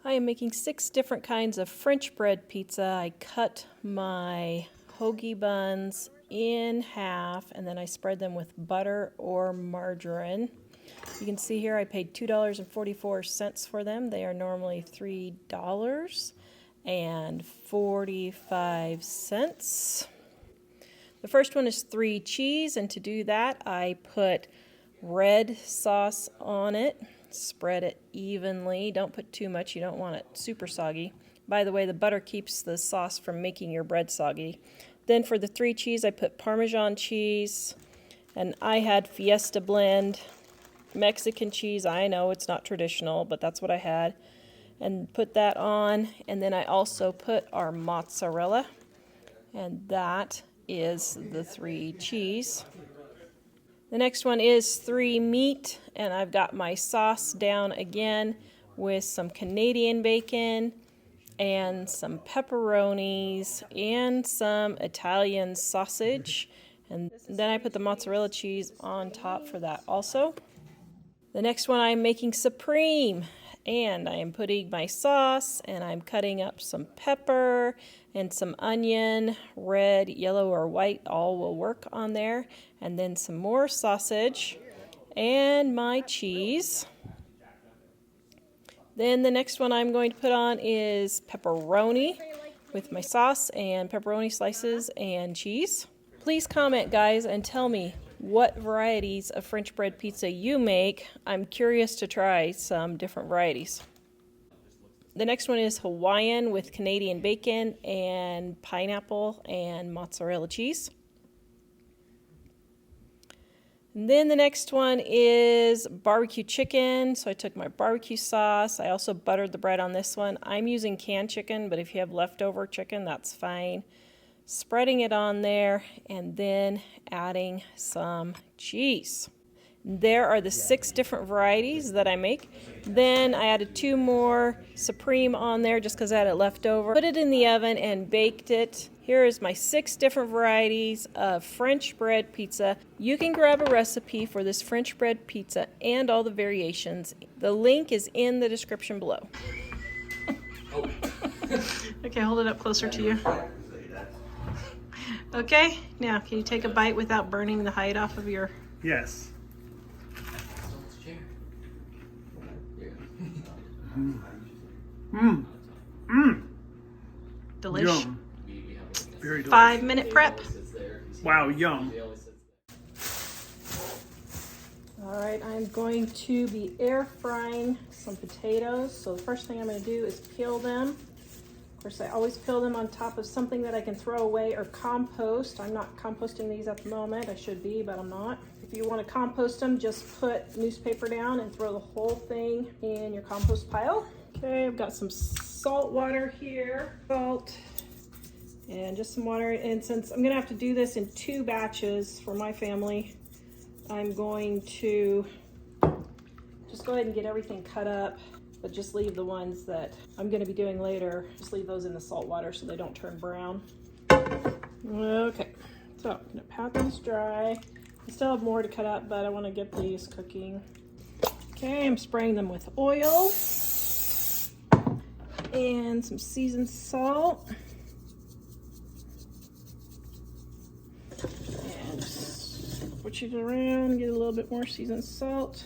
I am making 6 different kinds of French bread pizza. I cut my hoagie buns in half and then I spread them with butter or margarine. You can see here I paid $2.44 for them. They are normally $3.45. The first one is 3 cheese, and to do that I put red sauce on it. Spread it evenly. Don't put too much. You don't want it super soggy. By the way, the butter keeps the sauce from making your bread soggy. Then for the 3 cheese, I put Parmesan cheese, and I had Fiesta blend, Mexican cheese. I know it's not traditional, but that's what I had. And put that on, and then I also put our mozzarella, and that is the 3 cheese. The next one is 3 meat, and I've got my sauce down again with some Canadian bacon and some pepperonis and some Italian sausage. And then I put the mozzarella cheese on top for that also. The next one I'm making supreme, and I am putting my sauce, and I'm cutting up some pepper and some onion, red, yellow, or white, all will work on there, and then some more sausage and my cheese. Then the next one I'm going to put on is pepperoni with my sauce and pepperoni slices and cheese. Please comment, guys, and tell me what varieties of French bread pizza you make. I'm curious to try some different varieties. The next one is Hawaiian with Canadian bacon and pineapple and mozzarella cheese. And then the next one is barbecue chicken. So I took my barbecue sauce. I also buttered the bread on this one. I'm using canned chicken, but if you have leftover chicken, that's fine. Spreading it on there and then adding some cheese. There are the 6 different varieties that I make. Then I added 2 more supreme on there just because I had it left over. Put it in the oven and baked it. Here is my 6 different varieties of French bread pizza. You can grab a recipe for this French bread pizza and all the variations. The link is in the description below. Okay, hold it up closer to you. Okay, now can you take a bite without burning the hide off of your... Yes. Delish. Yum. Very delicious. 5-minute prep. Wow, yum. All right, I'm going to be air frying some potatoes. So the first thing I'm going to do is peel them. Of course, I always peel them on top of something that I can throw away or compost. I'm not composting these at the moment. I should be, but I'm not. If you want to compost them, just put newspaper down and throw the whole thing in your compost pile. Okay, I've got some salt water here, salt, and just some water. And since I'm gonna have to do this in 2 batches for my family, I'm going to just go ahead and get everything cut up, but just leave the ones that I'm gonna be doing later. Just leave those in the salt water so they don't turn brown. Okay, so I'm gonna pat these dry. I still have more to cut up, but I wanna get these cooking. Okay, I'm spraying them with oil and some seasoned salt. And just switch it around, get a little bit more seasoned salt.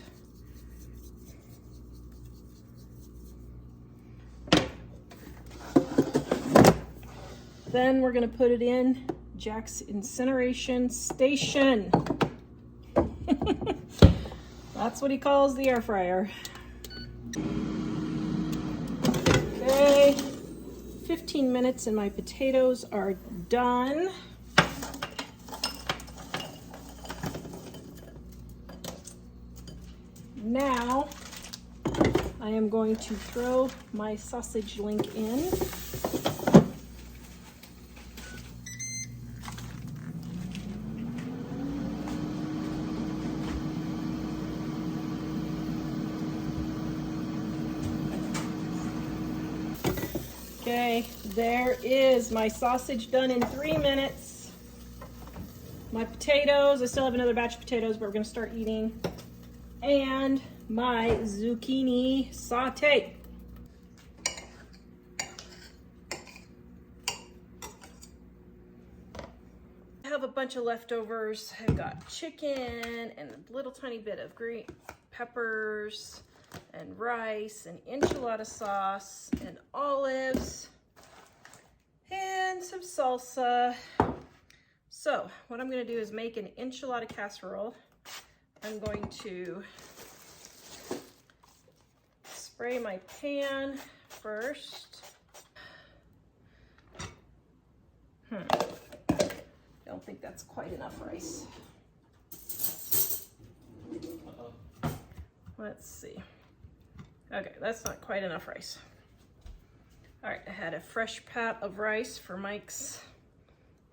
Then we're gonna put it in Jack's incineration station. That's what he calls the air fryer. Okay, 15 minutes and my potatoes are done. Now, I am going to throw my sausage link in. Okay, there is my sausage done in 3 minutes. My potatoes, I still have another batch of potatoes, but we're gonna start eating. And my zucchini saute. have a bunch of leftovers. I've got chicken and a little tiny bit of green peppers and rice and enchilada sauce and olives and some salsa. So what I'm going to do is make an enchilada casserole. I'm going to spray my pan first. Don't think that's quite enough rice. Let's see. Okay, that's not quite enough rice. All right, I had a fresh pat of rice for Mike's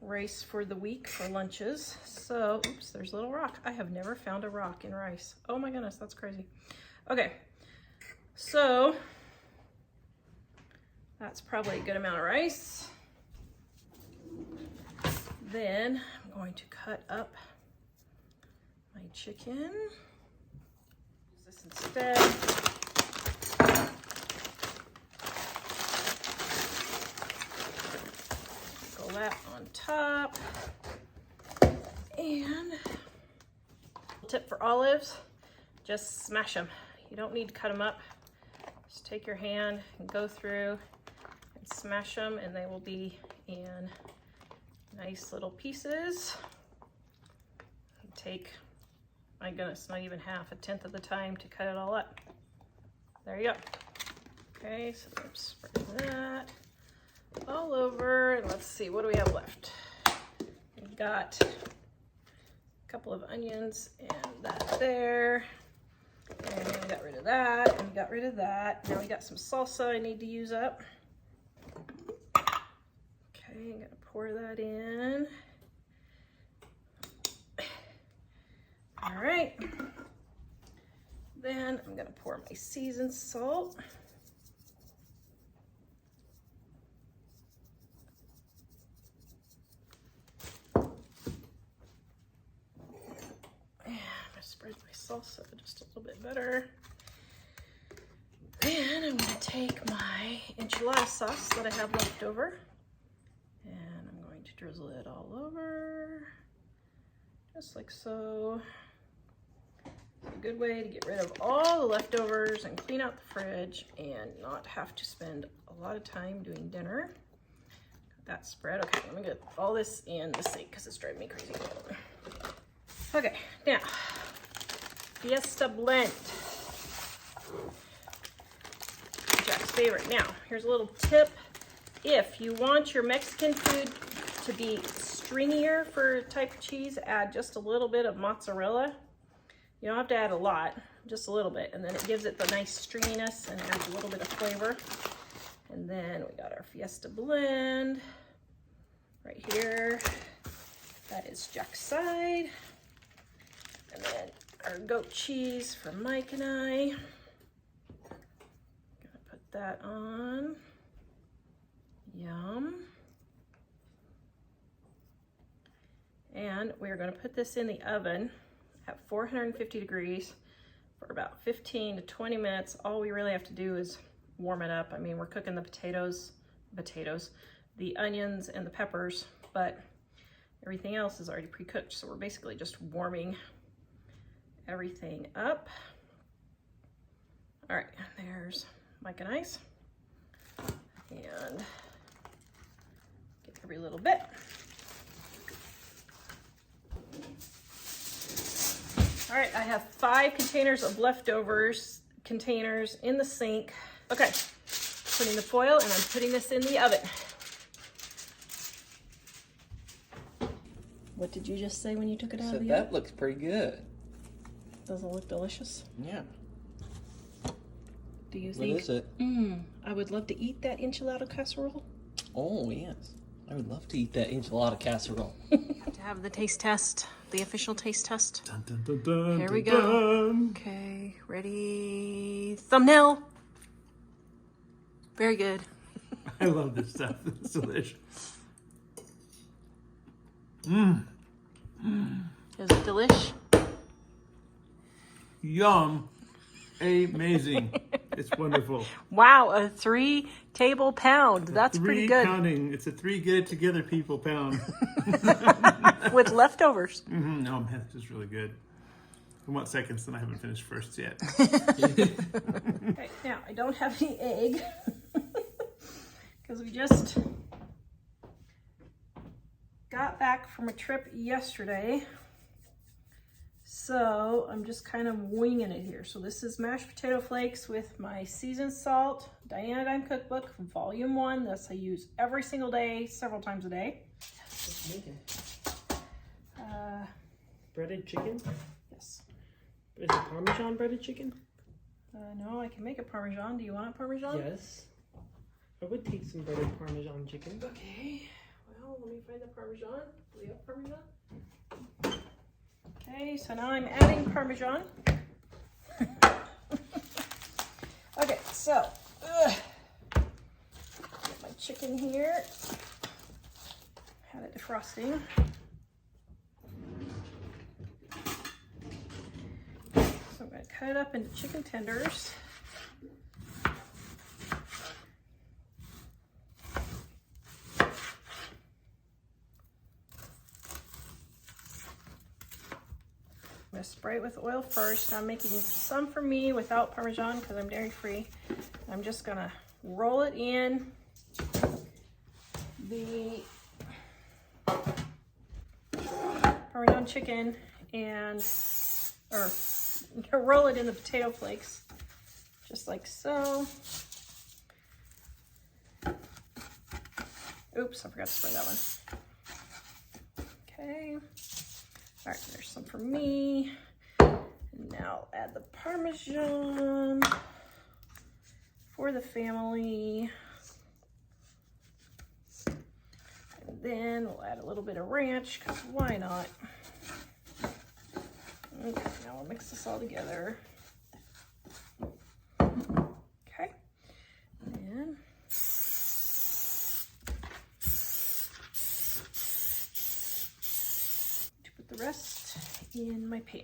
rice for the week for lunches. So, oops, there's a little rock. I have never found a rock in rice. Oh my goodness, that's crazy. Okay, so that's probably a good amount of rice. Then I'm going to cut up my chicken. Use this instead. Sprinkle that on top. And tip for olives, just smash them. You don't need to cut them up. Just take your hand and go through and smash them, and they will be in nice little pieces. Take, my goodness, not even half, 1/10 of the time to cut it all up. There you go. Okay, so let's spread that all over. And let's see, what do we have left? We've got a couple of onions and that there. And we got rid of that, and we got rid of that. Now we got some salsa I need to use up. Okay, I'm gonna pour that in. All right. Then I'm gonna pour my seasoned salt. And I'm gonna spread my salsa just a little bit better. Then I'm gonna take my enchilada sauce that I have left over, and I'm going to drizzle it all over, just like so. It's a good way to get rid of all the leftovers and clean out the fridge and not have to spend a lot of time doing dinner. Got that spread. Okay, let me get all this in the sink because it's driving me crazy. Okay, now, Fiesta blend. Jack's favorite. Now, here's a little tip. If you want your Mexican food to be stringier for type of cheese, add just a little bit of mozzarella. You don't have to add a lot, just a little bit, and then it gives it the nice stringiness and adds a little bit of flavor. And then we got our Fiesta blend right here. That is Jack's side. And then our goat cheese for Mike and I. Gonna put that on. Yum. And we're gonna put this in the oven at 450 degrees for about 15 to 20 minutes. All we really have to do is warm it up. I mean, we're cooking the potatoes, the onions and the peppers, but everything else is already pre-cooked. So we're basically just warming everything up. All right, there's Mike and I's. And get every little bit. All right, I have 5 containers of leftovers containers in the sink. Okay, putting the foil, and I'm putting this in the oven. What did you just say when you took it out of the oven? That looks pretty good. Doesn't it look delicious? Yeah. Do you think? What is it? I would love to eat that enchilada casserole. Oh, yes. I would love to eat that enchilada casserole. To have the taste test, the official taste test. Dun, dun, dun, dun, Here we dun, go. dun. Okay, ready? Thumbnail. Very good. I love this stuff. It's delicious. Is it delish? Yum. Amazing. It's wonderful. Wow, a 3 table pound. That's pretty good. Pounding. It's a 3 get it together people pound. With leftovers. No, man, this is really good. I want seconds, and I haven't finished firsts yet. Okay, now I don't have any egg because we just got back from a trip yesterday. So I'm just kind of winging it here. So this is mashed potato flakes with my seasoned salt, Diana Dime Cookbook, Volume 1. This I use every single day, several times a day. What's making? Breaded chicken? Yes. Is it Parmesan breaded chicken? No, I can make a Parmesan. Do you want a Parmesan? Yes. I would take some breaded Parmesan chicken. Okay. Well, let me find the Parmesan. Do we have Parmesan? Okay, so now I'm adding Parmesan. Okay, so get my chicken here. Had it defrosting. So I'm going to cut it up into chicken tenders. I'm going to spray it with oil first. I'm making some for me without Parmesan because I'm dairy free. I'm just going to roll it in the Parmesan chicken and roll it in the potato flakes just like so. Oops, I forgot to spray that one. Okay. All right, there's some for me. And now I'll add the Parmesan for the family. And then we'll add a little bit of ranch, because why not? Okay, now we'll mix this all together. Okay. And the rest in my pan.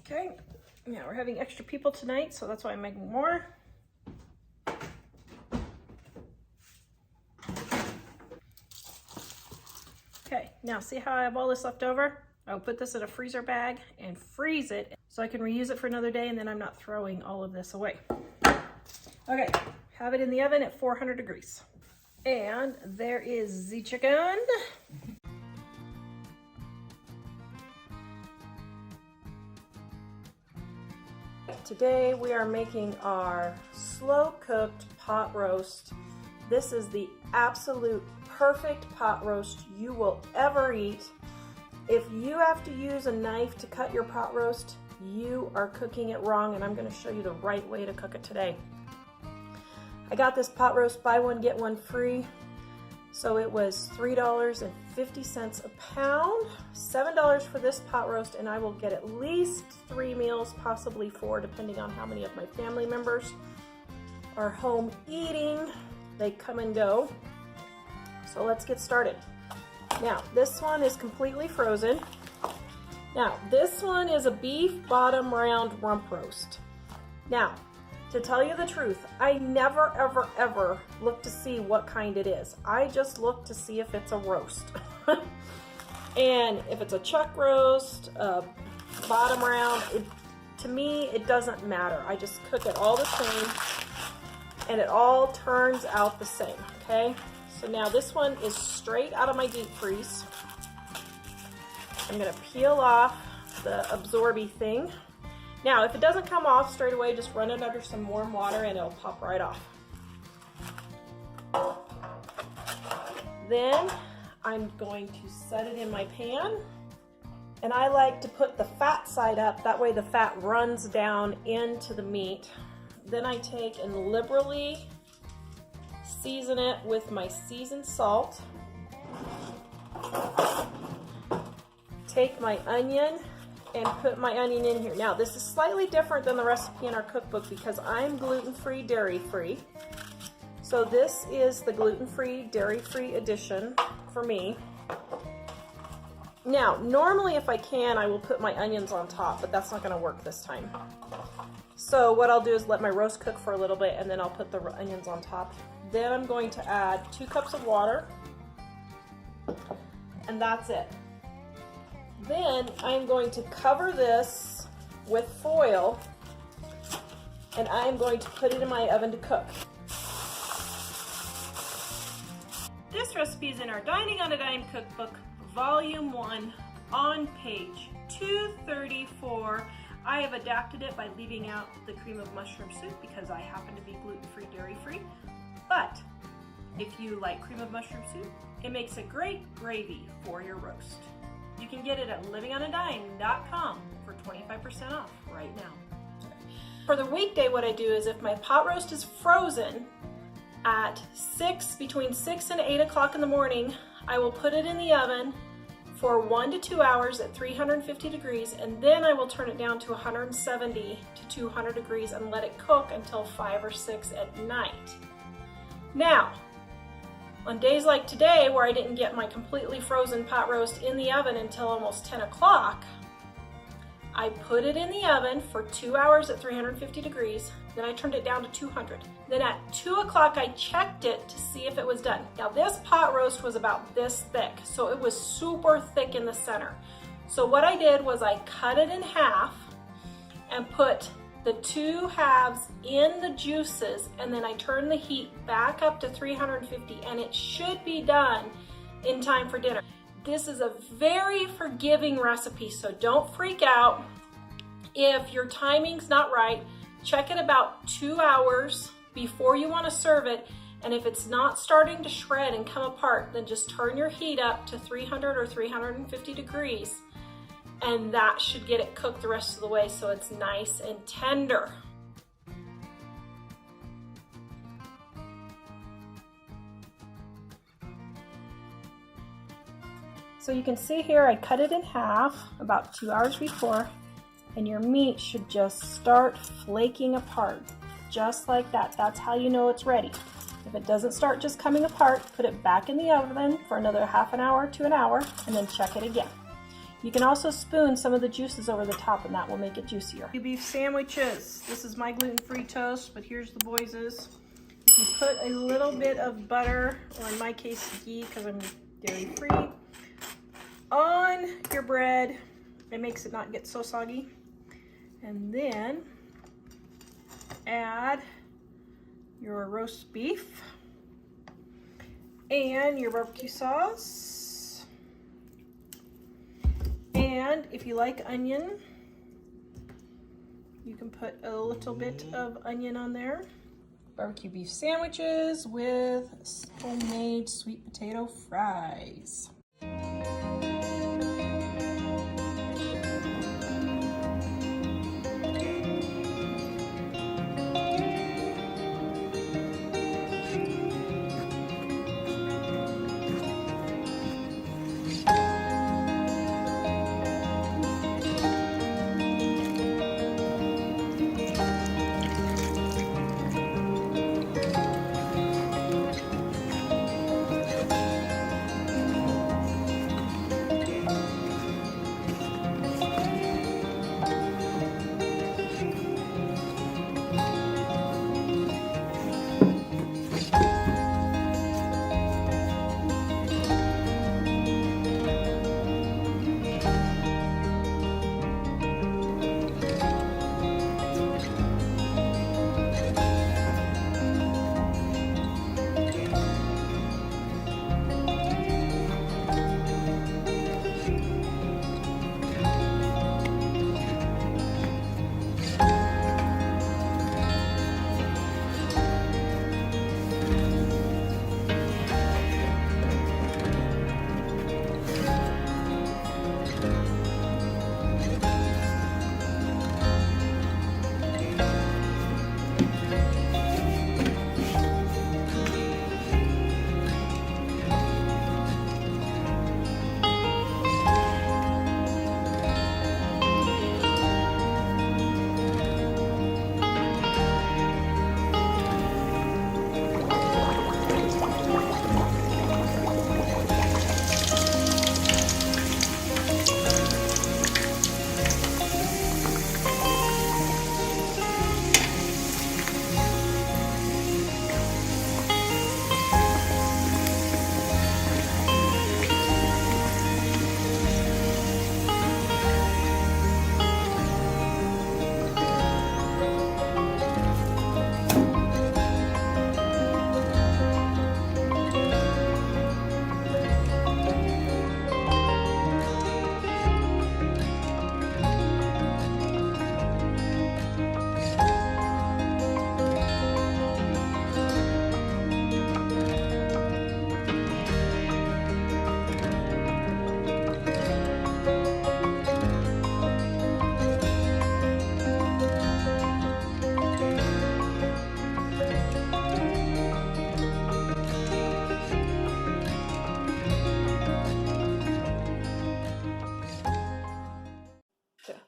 Okay, now we're having extra people tonight, so that's why I'm making more. Okay, now see how I have all this left over? I'll put this in a freezer bag and freeze it so I can reuse it for another day, and then I'm not throwing all of this away. Okay, have it in the oven at 400 degrees. And there is the chicken. Today we are making our slow cooked pot roast. This is the absolute perfect pot roast you will ever eat. If you have to use a knife to cut your pot roast, you are cooking it wrong, and I'm going to show you the right way to cook it today. I got this pot roast buy one get one free, so it was $3.50 a pound, $7 for this pot roast, and I will get at least 3 meals, possibly 4, depending on how many of my family members are home eating. They come and go. So let's get started. Now, this one is completely frozen. Now, this one is a beef bottom round rump roast. Now, to tell you the truth, I never, ever, ever look to see what kind it is. I just look to see if it's a roast. And if it's a chuck roast, bottom round, to me, it doesn't matter. I just cook it all the same, and it all turns out the same, okay? So now this one is straight out of my deep freeze. I'm gonna peel off the absorby thing. Now, if it doesn't come off straight away, just run it under some warm water and it'll pop right off. Then I'm going to set it in my pan. And I like to put the fat side up, that way the fat runs down into the meat. Then I take and liberally season it with my seasoned salt. Take my onion and put my onion in here. Now, this is slightly different than the recipe in our cookbook because I'm gluten-free, dairy-free. So this is the gluten-free, dairy-free edition for me. Now, normally if I can, I will put my onions on top, but that's not going to work this time. So what I'll do is let my roast cook for a little bit, and then I'll put the onions on top. Then I'm going to add 2 cups of water, and that's it. Then I'm going to cover this with foil, and I am going to put it in my oven to cook. This recipe is in our Dining on a Dime cookbook, Volume 1, on page 234. I have adapted it by leaving out the cream of mushroom soup because I happen to be gluten-free, dairy-free. But if you like cream of mushroom soup, it makes a great gravy for your roast. You can get it at livingonadime.com for 25% off right now. For the weekday, what I do is if my pot roast is frozen at between 6 and 8 o'clock in the morning, I will put it in the oven for 1 to 2 hours at 350 degrees, and then I will turn it down to 170 to 200 degrees and let it cook until 5 or 6 at night. Now, on days like today where I didn't get my completely frozen pot roast in the oven until almost 10 o'clock, I put it in the oven for 2 hours at 350 degrees, then I turned it down to 200. Then at 2 o'clock I checked it to see if it was done. Now this pot roast was about this thick, so it was super thick in the center. So what I did was I cut it in half and put the 2 halves in the juices, and then I turned the heat back up to 350, and it should be done in time for dinner. This is a very forgiving recipe, so don't freak out if your timing's not right. Check it about 2 hours before you want to serve it, and if it's not starting to shred and come apart, then just turn your heat up to 300 or 350 degrees, and that should get it cooked the rest of the way so it's nice and tender. So you can see here I cut it in half about 2 hours before, and your meat should just start flaking apart, just like that. That's how you know it's ready. If it doesn't start just coming apart, put it back in the oven for another half an hour to an hour, and then check it again. You can also spoon some of the juices over the top, and that will make it juicier. Beef sandwiches. This is my gluten-free toast, but here's the boys's. You put a little bit of butter, or in my case ghee because I'm dairy-free, on your bread. It makes it not get so soggy. And then add your roast beef and your barbecue sauce. And if you like onion, you can put a little bit of onion on there. Barbecue beef sandwiches with homemade sweet potato fries.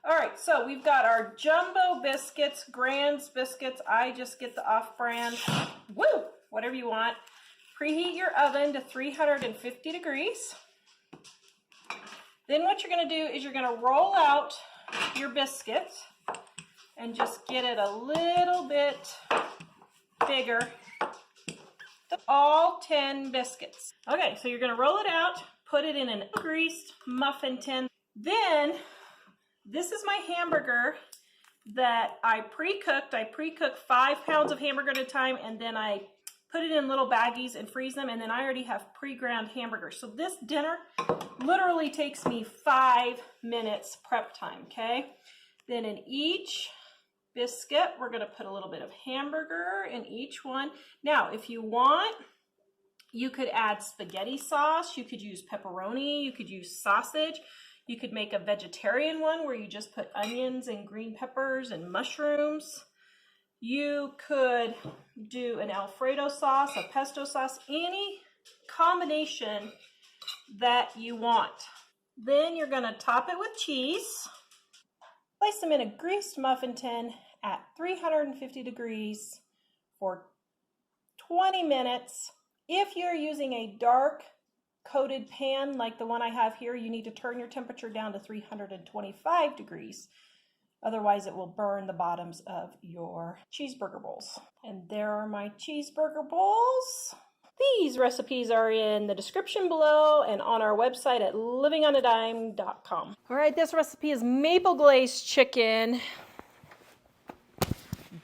All right, so we've got our jumbo biscuits, Grand's biscuits. I just get the off-brand, whatever you want. Preheat your oven to 350 degrees. Then what you're gonna do is you're gonna roll out your biscuit and just get it a little bit bigger. All 10 biscuits. Okay, so you're gonna roll it out, put it in an greased muffin tin. Then, this is my hamburger that I pre-cooked. I pre-cooked 5 pounds of hamburger at a time, and then I put it in little baggies and freeze them, and then I already have pre-ground hamburgers. So this dinner literally takes me 5 minutes prep time, okay? Then in each biscuit, we're gonna put a little bit of hamburger in each one. Now, if you want, you could add spaghetti sauce, you could use pepperoni, you could use sausage, you could make a vegetarian one where you just put onions and green peppers and mushrooms. You could do an Alfredo sauce, a pesto sauce, any combination that you want. Then you're gonna top it with cheese. Place them in a greased muffin tin at 350 degrees for 20 minutes. If you're using a dark coated pan like the one I have here, you need to turn your temperature down to 325 degrees. Otherwise, it will burn the bottoms of your cheeseburger bowls. And there are my cheeseburger bowls. These recipes are in the description below and on our website at livingonadime.com. All right, this recipe is maple glazed chicken.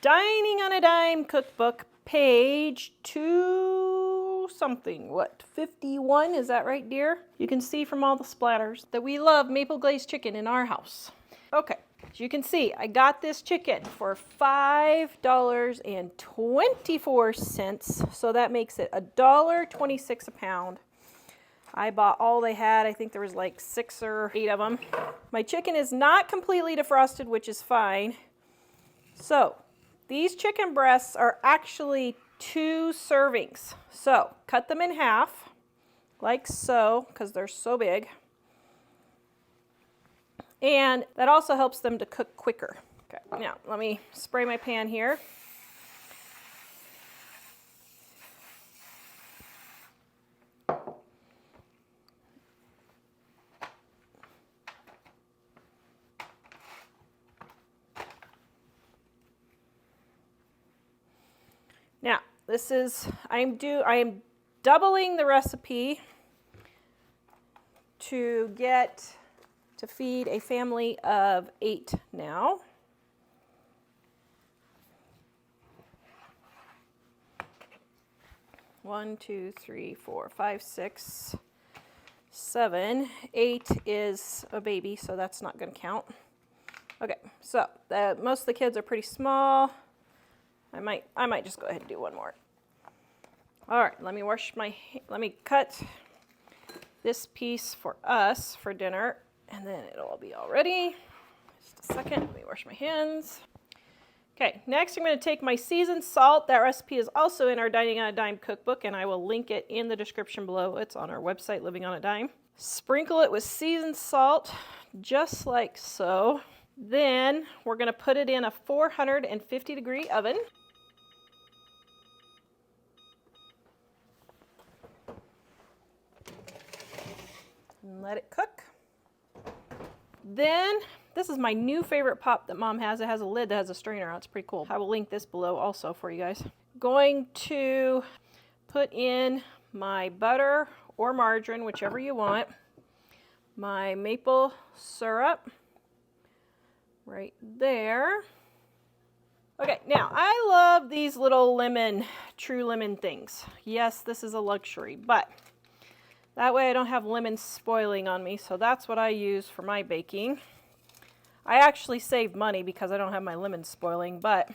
Dining on a Dime cookbook, page 2 something. What, 51? Is that right, dear? You can see from all the splatters that we love maple glazed chicken in our house. Okay. As you can see, I got this chicken for $5.24, so that makes it $1.26 a pound. I bought all they had. I think there was like 6 or 8 of them. My chicken is not completely defrosted, which is fine. So, these chicken breasts are actually 2 servings. So, cut them in half, like so, because they're so big. And that also helps them to cook quicker. Okay, now let me spray my pan here. Now, this is, I am doubling the recipe to feed a family of 8 now. One, 2, 3, 4, 5, 6, 7, 8 is a baby, so that's not going to count. Okay, so most of the kids are pretty small. I might just go ahead and do one more. All right, let me cut this piece for us for dinner. And then it'll all be all ready. Just a second, let me wash my hands. Okay, next I'm going to take my seasoned salt. That recipe is also in our Dining on a Dime cookbook, and I will link it in the description below. It's on our website, Living on a Dime. Sprinkle it with seasoned salt, just like so. Then we're going to put it in a 450 degree oven. And let it cook. Then, this is my new favorite pop that Mom has. It has a lid that has a strainer on it. It's pretty cool. I will link this below also for you guys. Going to put in my butter or margarine, whichever you want. My maple syrup right there. Okay, now I love these little true lemon things. Yes, this is a luxury, but that way I don't have lemons spoiling on me, so that's what I use for my baking. I actually save money because I don't have my lemons spoiling, but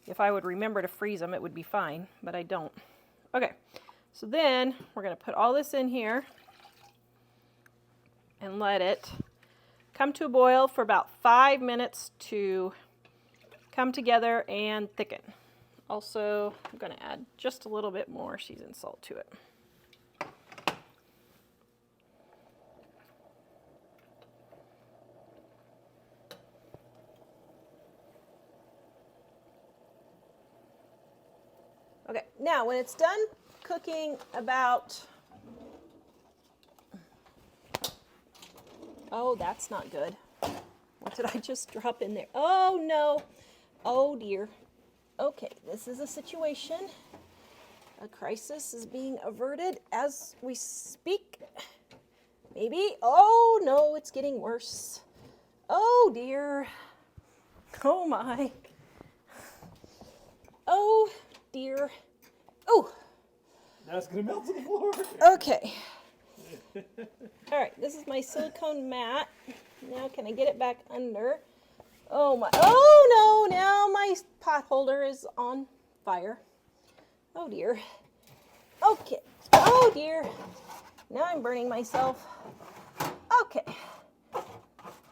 if I would remember to freeze them, it would be fine, but I don't. Okay, so then we're going to put all this in here and let it come to a boil for about 5 minutes to come together and thicken. Also, I'm going to add just a little bit more seasoned salt to it. Now, when it's done cooking about, oh, that's not good. What did I just drop in there? Oh, no. Oh, dear. Okay, this is a situation. A crisis is being averted as we speak. Maybe. Oh, no, it's getting worse. Oh, dear. Oh, my. Oh, dear. Oh. Now it's going to melt to the floor. Okay. All right, this is my silicone mat. Now can I get it back under? Oh my, oh no, now my pot holder is on fire. Oh dear. Okay, oh dear. Now I'm burning myself. Okay.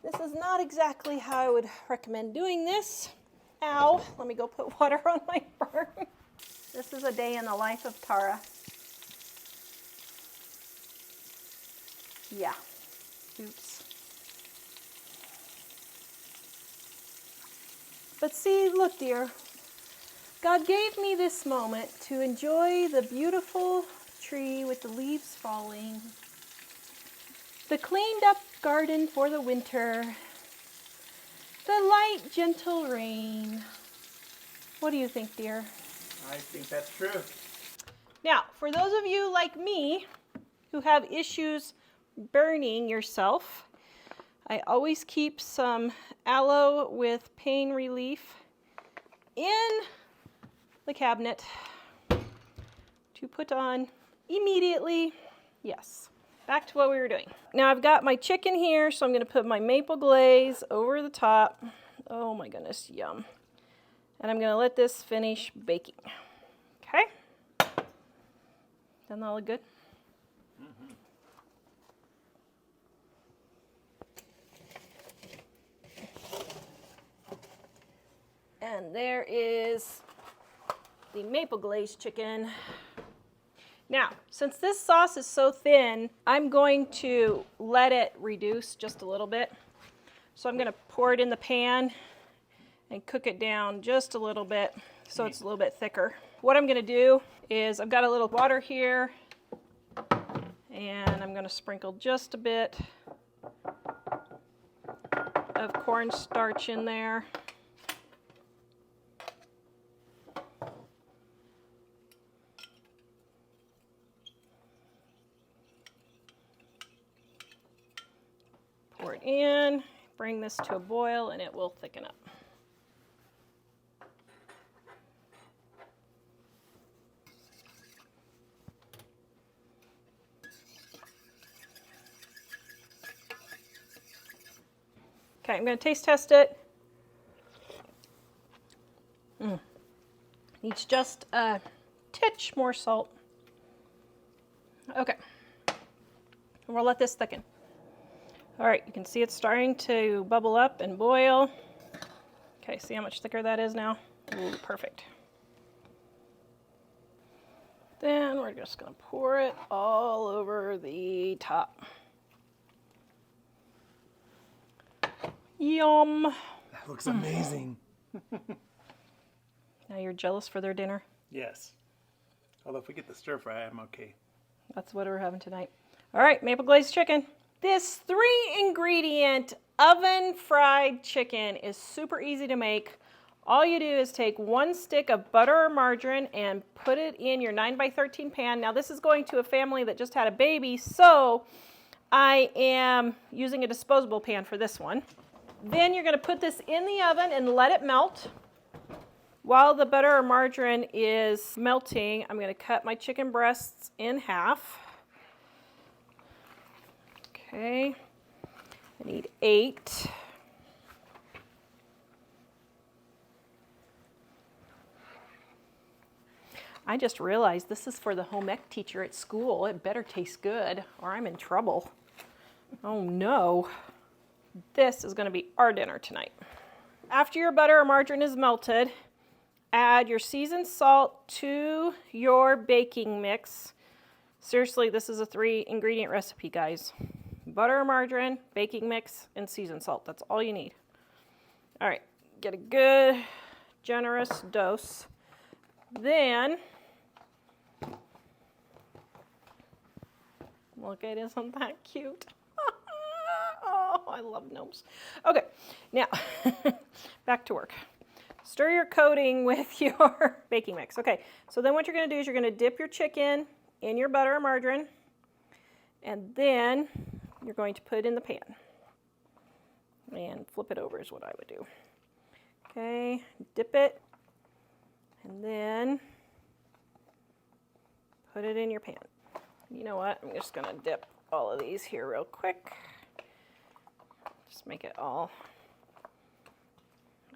This is not exactly how I would recommend doing this. Ow, let me go put water on my burn. This is a day in the life of Tara. Yeah. Oops. But see, look, dear. God gave me this moment to enjoy the beautiful tree with the leaves falling, the cleaned up garden for the winter, the light, gentle rain. What do you think, dear? I think that's true. Now, for those of you like me who have issues burning yourself, I always keep some aloe with pain relief in the cabinet to put on immediately. Yes, back to what we were doing. Now I've got my chicken here, so I'm going to put my maple glaze over the top. Oh my goodness, yum. And I'm going to let this finish baking. Okay? Doesn't that look good? And there is the maple glazed chicken. Now, since this sauce is so thin, I'm going to let it reduce just a little bit. So I'm going to pour it in the pan and cook it down just a little bit so it's a little bit thicker. What I'm going to do is I've got a little water here, and I'm going to sprinkle just a bit of cornstarch in there. Pour it in, bring this to a boil, and it will thicken up. Okay, I'm going to taste test it. Needs just a titch more salt. Okay, and we'll let this thicken. All right, you can see it's starting to bubble up and boil. Okay, see how much thicker that is now? Ooh, perfect. Then we're just going to pour it all over the top. Yum. That looks amazing. Now you're jealous for their dinner? Yes. Although if we get the stir fry, I'm okay. That's what we're having tonight. All right, maple glazed chicken. This 3-ingredient oven fried chicken is super easy to make. All you do is take 1 stick of butter or margarine and put it in your 9x13 pan. Now this is going to a family that just had a baby, so I am using a disposable pan for this one. Then you're going to put this in the oven and let it melt. While the butter or margarine is melting, I'm going to cut my chicken breasts in half. Okay, I need 8. I just realized this is for the home ec teacher at school. It better taste good or I'm in trouble. Oh no. This is going to be our dinner tonight. After your butter or margarine is melted, add your seasoned salt to your baking mix. Seriously, this is a 3-ingredient recipe, guys. Butter or margarine, baking mix, and seasoned salt. That's all you need. All right, get a good, generous dose. Then Look, it isn't that cute. Oh, I love gnomes. Okay, now back to work. Stir your coating with your baking mix. Okay, so then what you're going to do is you're going to dip your chicken in your butter or margarine, and then you're going to put it in the pan. And flip it over is what I would do. Okay, dip it, and then put it in your pan. You know what? I'm just going to dip all of these here real quick. Just make it all.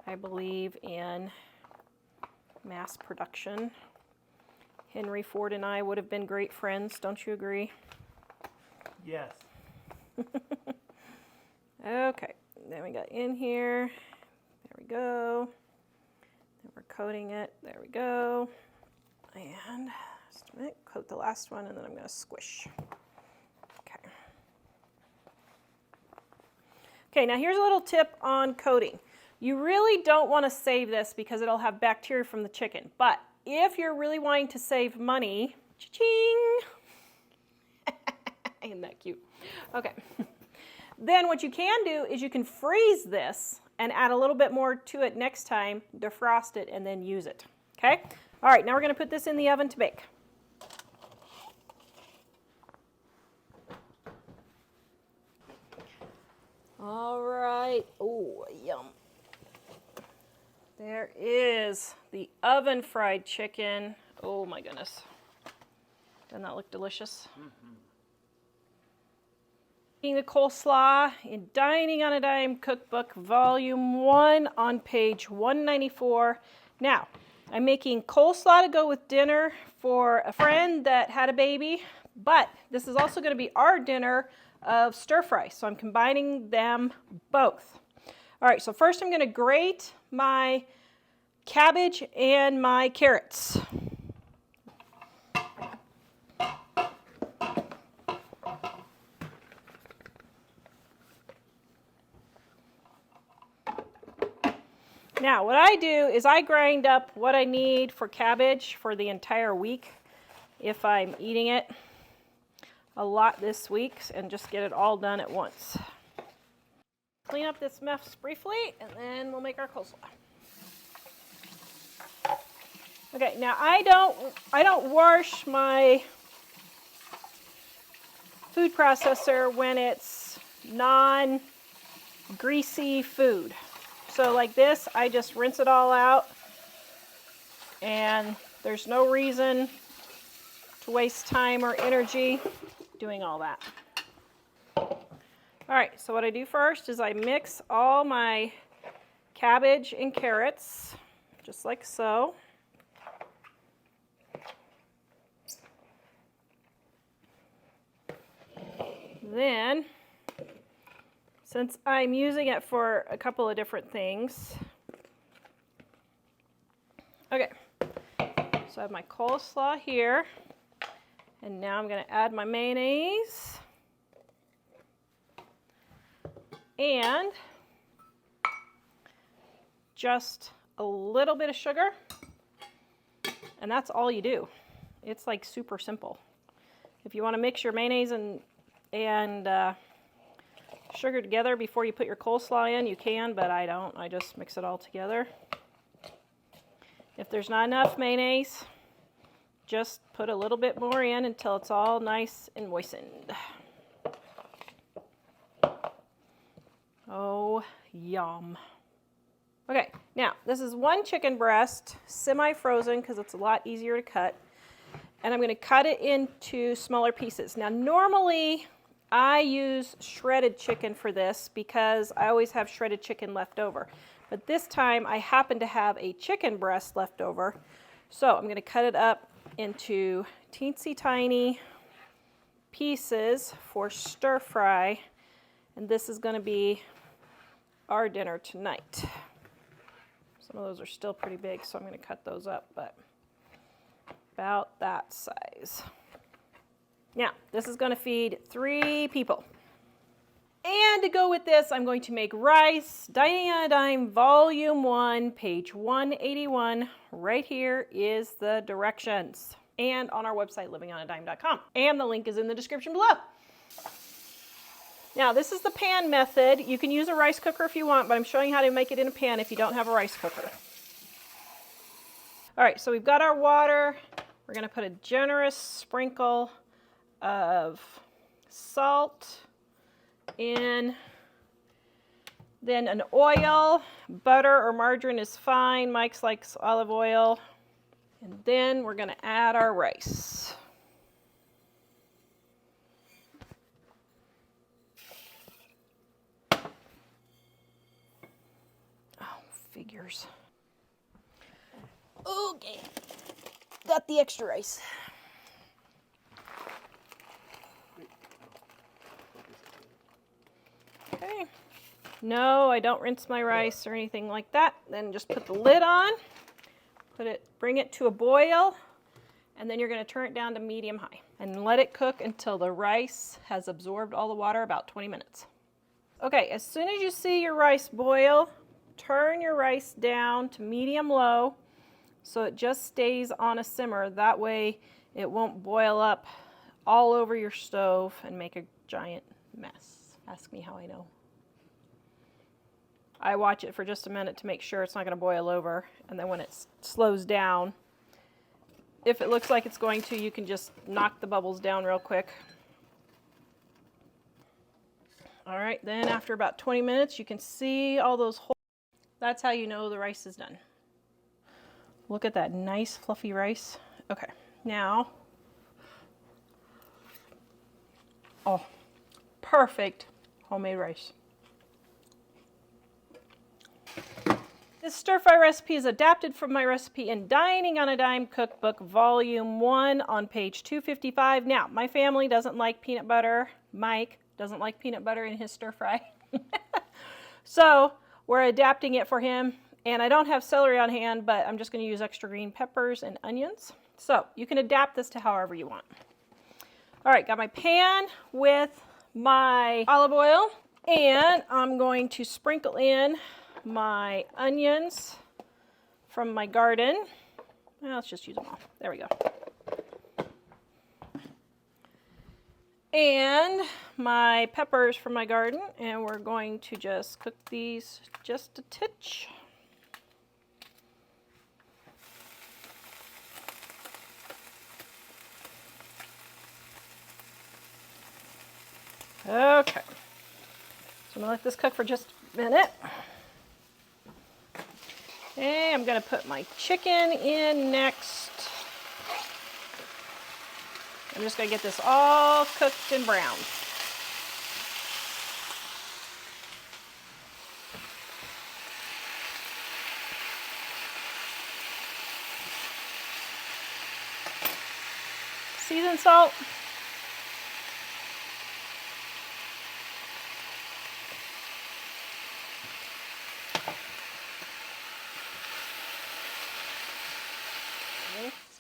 I believe in mass production. Henry Ford and I would have been great friends, don't you agree? Yes. Okay, then we got in here. There we go. Then we're coating it. There we go. And just a minute, coat the last one, and then I'm going to squish. Okay. Okay, now here's a little tip on coating. You really don't want to save this because it'll have bacteria from the chicken. But if you're really wanting to save money, cha-ching! Isn't that cute? Okay. Then what you can do is you can freeze this and add a little bit more to it next time, defrost it, and then use it. Okay? All right, now we're going to put this in the oven to bake. All right. Oh, yum. There is the oven fried chicken. Oh my goodness. Doesn't that look delicious? Eating the coleslaw in Dining on a Dime Cookbook, Volume 1 on page 194. Now, I'm making coleslaw to go with dinner for a friend that had a baby, but this is also going to be our dinner of stir fry, so I'm combining them both. All right, so first I'm going to grate my cabbage and my carrots. Now, what I do is I grind up what I need for cabbage for the entire week if I'm eating it a lot this week, and just get it all done at once. Clean up this mess briefly, and then we'll make our coleslaw. Okay, now I don't wash my food processor when it's non-greasy food. So like this, I just rinse it all out, and there's no reason to waste time or energy doing all that. All right, so what I do first is I mix all my cabbage and carrots, just like so. Then, since I'm using it for a couple of different things, okay, so I have my coleslaw here, and now I'm going to add my mayonnaise and just a little bit of sugar, and that's all you do. It's like super simple. If you want to mix your mayonnaise and sugar together before you put your coleslaw in, you can, but I don't. I just mix it all together. If there's not enough mayonnaise, just put a little bit more in until it's all nice and moistened. Oh, yum. Okay, now this is one chicken breast, semi-frozen because it's a lot easier to cut. And I'm going to cut it into smaller pieces. Now normally I use shredded chicken for this because I always have shredded chicken left over. But this time I happen to have a chicken breast left over. So I'm going to cut it up into teensy tiny pieces for stir fry. And this is going to be our dinner tonight. Some of those are still pretty big, so I'm going to cut those up, but about that size. Now, this is going to feed 3 people. And to go with this, I'm going to make rice, Dining on a Dime, Volume 1, page 181. Right here is the directions. And on our website, livingonadime.com. And the link is in the description below. Now this is the pan method. You can use a rice cooker if you want, but I'm showing you how to make it in a pan if you don't have a rice cooker. All right, so we've got our water. We're going to put a generous sprinkle of salt in, then an oil. Butter or margarine is fine. Mike's likes olive oil. And then we're going to add our rice. Oh, figures. Okay, got the extra rice. Okay. No, I don't rinse my rice or anything like that. Then just put the lid on, bring it to a boil, and then you're going to turn it down to medium high and let it cook until the rice has absorbed all the water, about 20 minutes. Okay, as soon as you see your rice boil, turn your rice down to medium low so it just stays on a simmer. That way it won't boil up all over your stove and make a giant mess. Ask me how I know. I watch it for just a minute to make sure it's not going to boil over, and then when it slows down, if it looks like it's going to, you can just knock the bubbles down real quick. All right, then after about 20 minutes, you can see all those holes. That's how you know the rice is done. Look at that nice fluffy rice. Okay, now, oh, perfect homemade rice. This stir-fry recipe is adapted from my recipe in Dining on a Dime Cookbook, Volume 1 on page 255. Now, my family doesn't like peanut butter. Mike doesn't like peanut butter in his stir-fry. So, we're adapting it for him. And I don't have celery on hand, but I'm just going to use extra green peppers and onions. So, you can adapt this to however you want. All right, got my pan with my olive oil. And I'm going to sprinkle in my onions from my garden. Well, let's just use them all. There we go. And my peppers from my garden, and we're going to just cook these just a titch. Okay, so I'm going to let this cook for just a minute. Okay, I'm going to put my chicken in next. I'm just going to get this all cooked and browned. Season salt.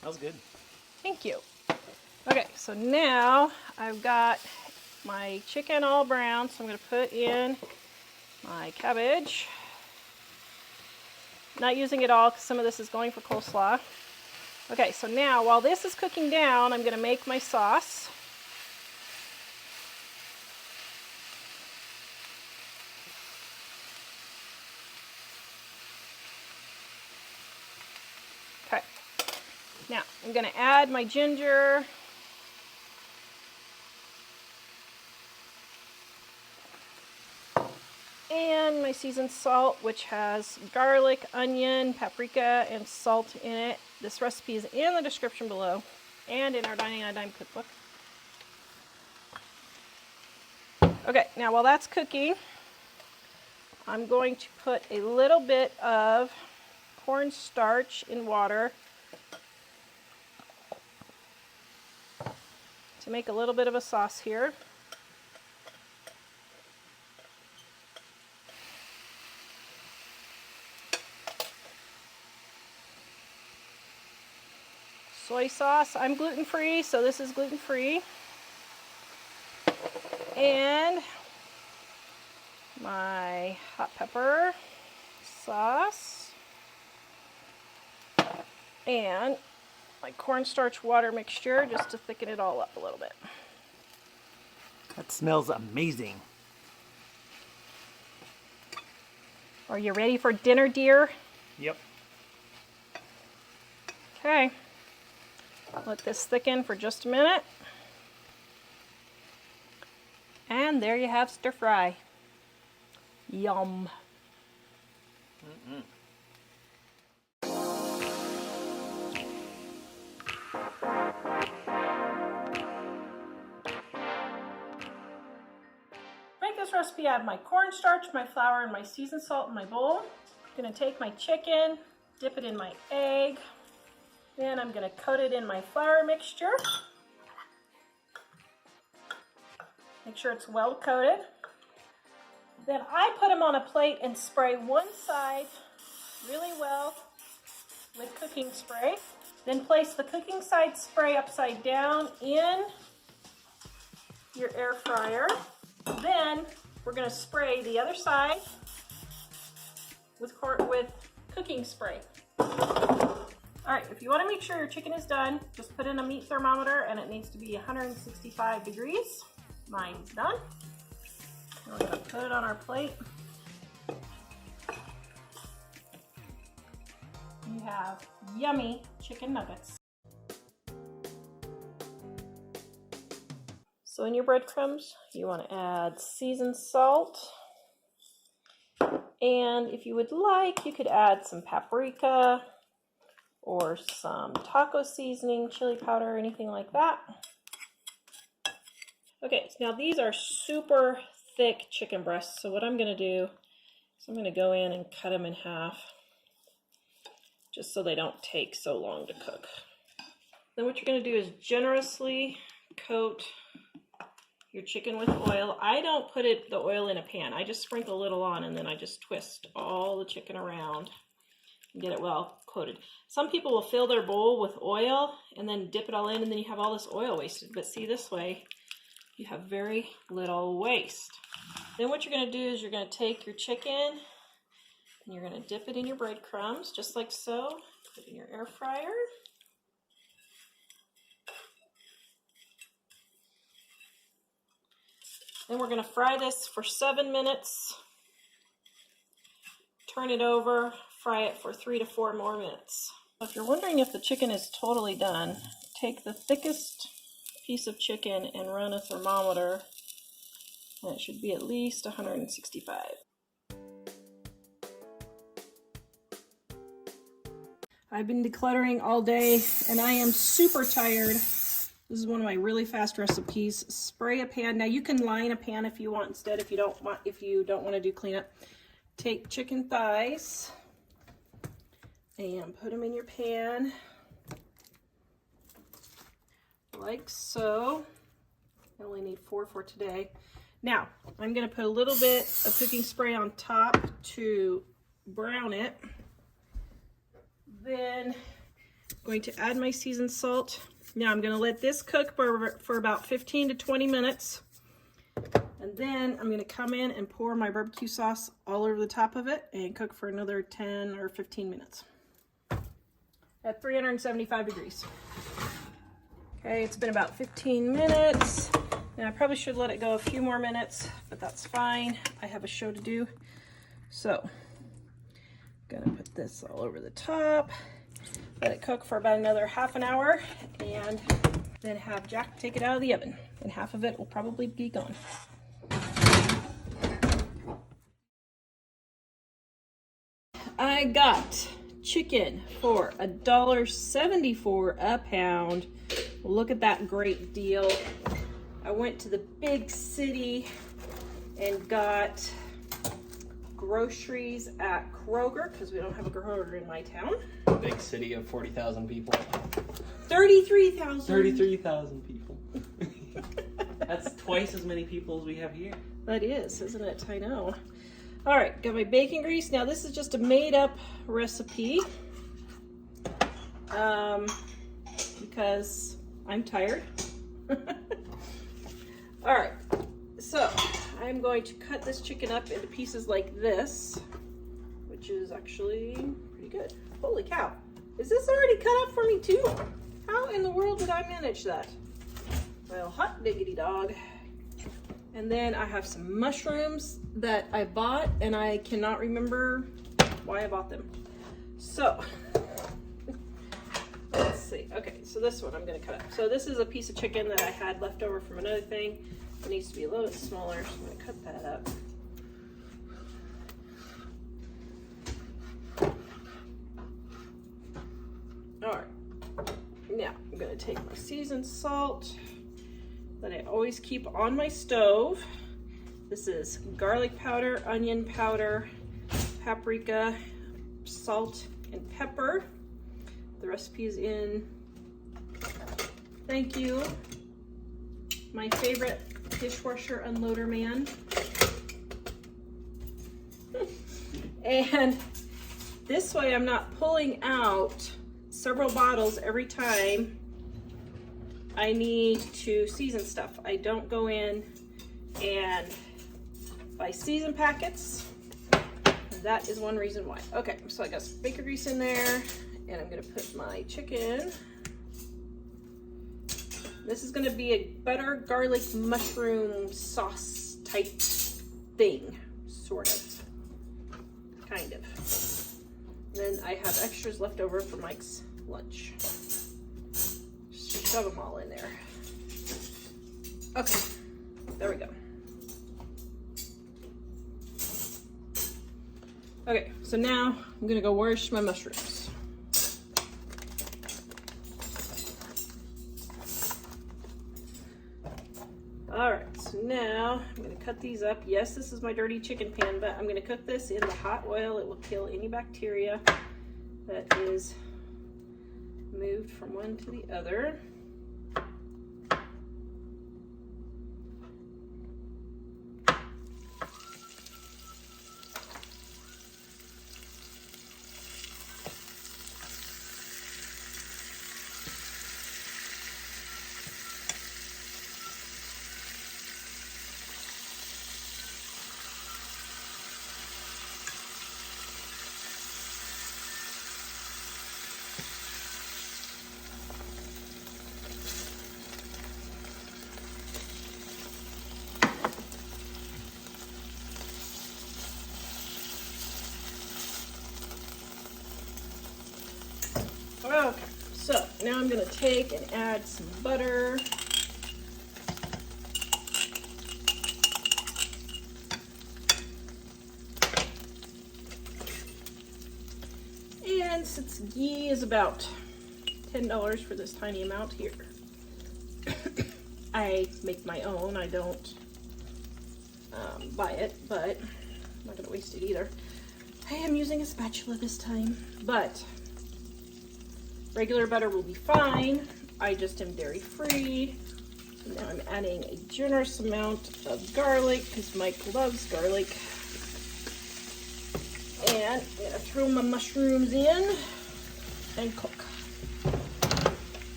Smells good. Thank you. Okay, so now I've got my chicken all brown, so I'm going to put in my cabbage. Not using it all because some of this is going for coleslaw. Okay, so now while this is cooking down, I'm going to make my sauce. Okay, now I'm going to add my ginger. And my seasoned salt, which has garlic, onion, paprika, and salt in it. This recipe is in the description below and in our Dining on a Dime cookbook. Okay, now while that's cooking, I'm going to put a little bit of cornstarch in water to make a little bit of a sauce here. Soy sauce. I'm gluten-free, so this is gluten-free. And my hot pepper sauce. And my cornstarch water mixture just to thicken it all up a little bit. That smells amazing. Are you ready for dinner, dear? Yep. Okay. Let this thicken for just a minute. And there you have stir fry. Yum. To make this recipe, I have my cornstarch, my flour, and my seasoned salt in my bowl. I'm going to take my chicken, dip it in my egg. Then I'm going to coat it in my flour mixture. Make sure it's well coated. Then I put them on a plate and spray one side really well with cooking spray. Then place the cooking side spray upside down in your air fryer. Then we're going to spray the other side with cooking spray. All right, if you want to make sure your chicken is done, just put in a meat thermometer and it needs to be 165 degrees. Mine's done. We're going to put it on our plate. You have yummy chicken nuggets. So in your breadcrumbs, you want to add seasoned salt. And if you would like, you could add some paprika or some taco seasoning, chili powder, anything like that. Okay, so now these are super thick chicken breasts. So what I'm going to do is I'm going to go in and cut them in half just so they don't take so long to cook. Then what you're going to do is generously coat your chicken with oil. I don't put the oil in a pan. I just sprinkle a little on and then I just twist all the chicken around and get it well coated. Some people will fill their bowl with oil and then dip it all in and then you have all this oil wasted. But see, this way you have very little waste. Then what you're going to do is you're going to take your chicken and you're going to dip it in your breadcrumbs just like so. Put it in your air fryer. Then we're going to fry this for 7 minutes. Turn it over, fry it for 3 to 4 more minutes. If you're wondering if the chicken is totally done, take the thickest piece of chicken and run a thermometer, and it should be at least 165. I've been decluttering all day and I am super tired. This is one of my really fast recipes. Spray a pan. Now you can line a pan if you want instead, if you don't want to do cleanup. Take chicken thighs and put them in your pan like so. I only need 4 for today. Now I'm going to put a little bit of cooking spray on top to brown it. Then I'm going to add my seasoned salt. Now I'm going to let this cook for about 15 to 20 minutes. And then I'm going to come in and pour my barbecue sauce all over the top of it and cook for another 10 or 15 minutes at 375 degrees. Okay, it's been about 15 minutes. And I probably should let it go a few more minutes, but that's fine. I have a show to do. So I'm going to put this all over the top. Let it cook for about another half an hour and then have Jack take it out of the oven and half of it will probably be gone. I got chicken for $1.74 a pound. Look at that great deal. I went to the big city and got groceries at Kroger because we don't have a Kroger in my town. Big city of 40,000 people. 33,000. 33,000 people. That's twice as many people as we have here. That is, isn't it? I know. All right, got my bacon grease. Now this is just a made-up recipe because I'm tired. All right, so I'm going to cut this chicken up into pieces like this, which is actually pretty good. Holy cow. Is this already cut up for me too? How in the world did I manage that? Well, hot diggity dog. And then I have some mushrooms that I bought, and I cannot remember why I bought them. So, let's see. Okay, so this one I'm gonna cut up. So this is a piece of chicken that I had left over from another thing. It needs to be a little bit smaller, so I'm gonna cut that up. All right, now I'm gonna take my seasoned salt that I always keep on my stove. This is garlic powder, onion powder, paprika, salt, and pepper. The recipe is in, thank you, my favorite dishwasher unloader man. And this way I'm not pulling out several bottles every time I need to season stuff. I don't go in and buy season packets. That is one reason why. Okay, so I got some bacon grease in there, and I'm gonna put my chicken. This is gonna be a butter garlic mushroom sauce type thing, sort of, kind of. And then I have extras left over for Mike's lunch. Shove them all in there. Okay, there we go. Okay, so now I'm gonna go wash my mushrooms. All right, so now I'm gonna cut these up. Yes, this is my dirty chicken pan, but I'm gonna cook this in the hot oil. It will kill any bacteria that is moved from one to the other. Okay, so now I'm gonna take and add some butter. And since ghee is about $10 for this tiny amount here, I make my own. I don't buy it, but I'm not gonna waste it either. I am using a spatula this time, but regular butter will be fine. I just am dairy free. So now I'm adding a generous amount of garlic because Mike loves garlic. And I'm gonna throw my mushrooms in and cook.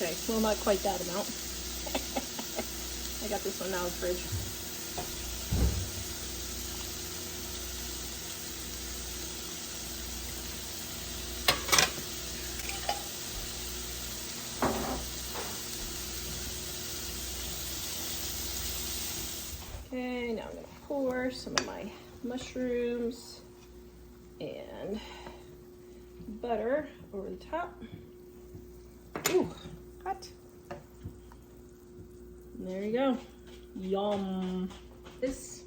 Okay, well, not quite that amount. I got this one out of the fridge. Okay, now I'm gonna pour some of my mushrooms and butter over the top. Ooh, hot. There you go. Yum. This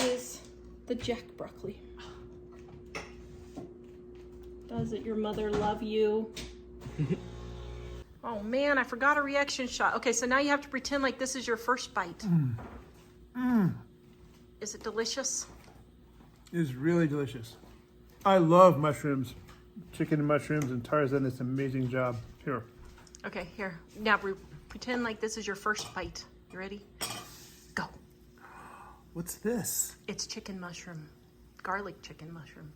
is the jack broccoli. Doesn't your mother love you? Oh man, I forgot a reaction shot. Okay, so now you have to pretend like this is your first bite. Is it delicious? It is really delicious. I love mushrooms. Chicken and mushrooms, and Tarzan does an amazing job. Here. Okay, here. Now pretend like this is your first bite. You ready? Go. What's this? It's chicken mushroom. Garlic chicken mushroom.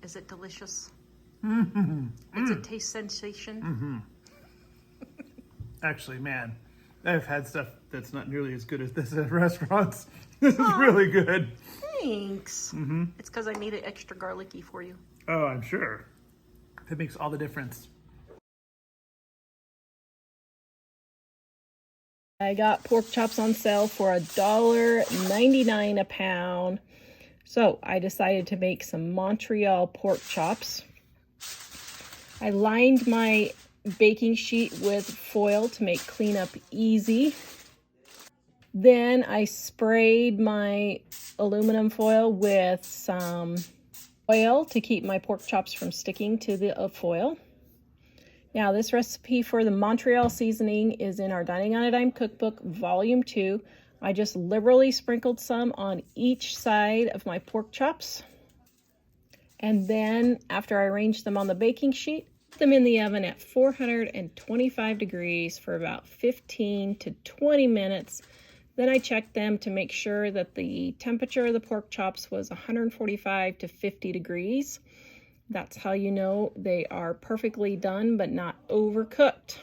Is it delicious? It's a taste sensation. Actually, man, I've had stuff that's not nearly as good as this at restaurants. This is really good. Thanks. It's because I made it extra garlicky for you. Oh, I'm sure. That makes all the difference. I got pork chops on sale for $1.99 a pound. So I decided to make some Montreal pork chops. I lined my baking sheet with foil to make cleanup easy. Then I sprayed my aluminum foil with some oil to keep my pork chops from sticking to the foil. Now, this recipe for the Montreal seasoning is in our Dining on a Dime cookbook, volume 2. I just liberally sprinkled some on each side of my pork chops. And then after I arranged them on the baking sheet, put them in the oven at 425 degrees for about 15 to 20 minutes. Then I checked them to make sure that the temperature of the pork chops was 145 to 50 degrees. That's how you know they are perfectly done but not overcooked.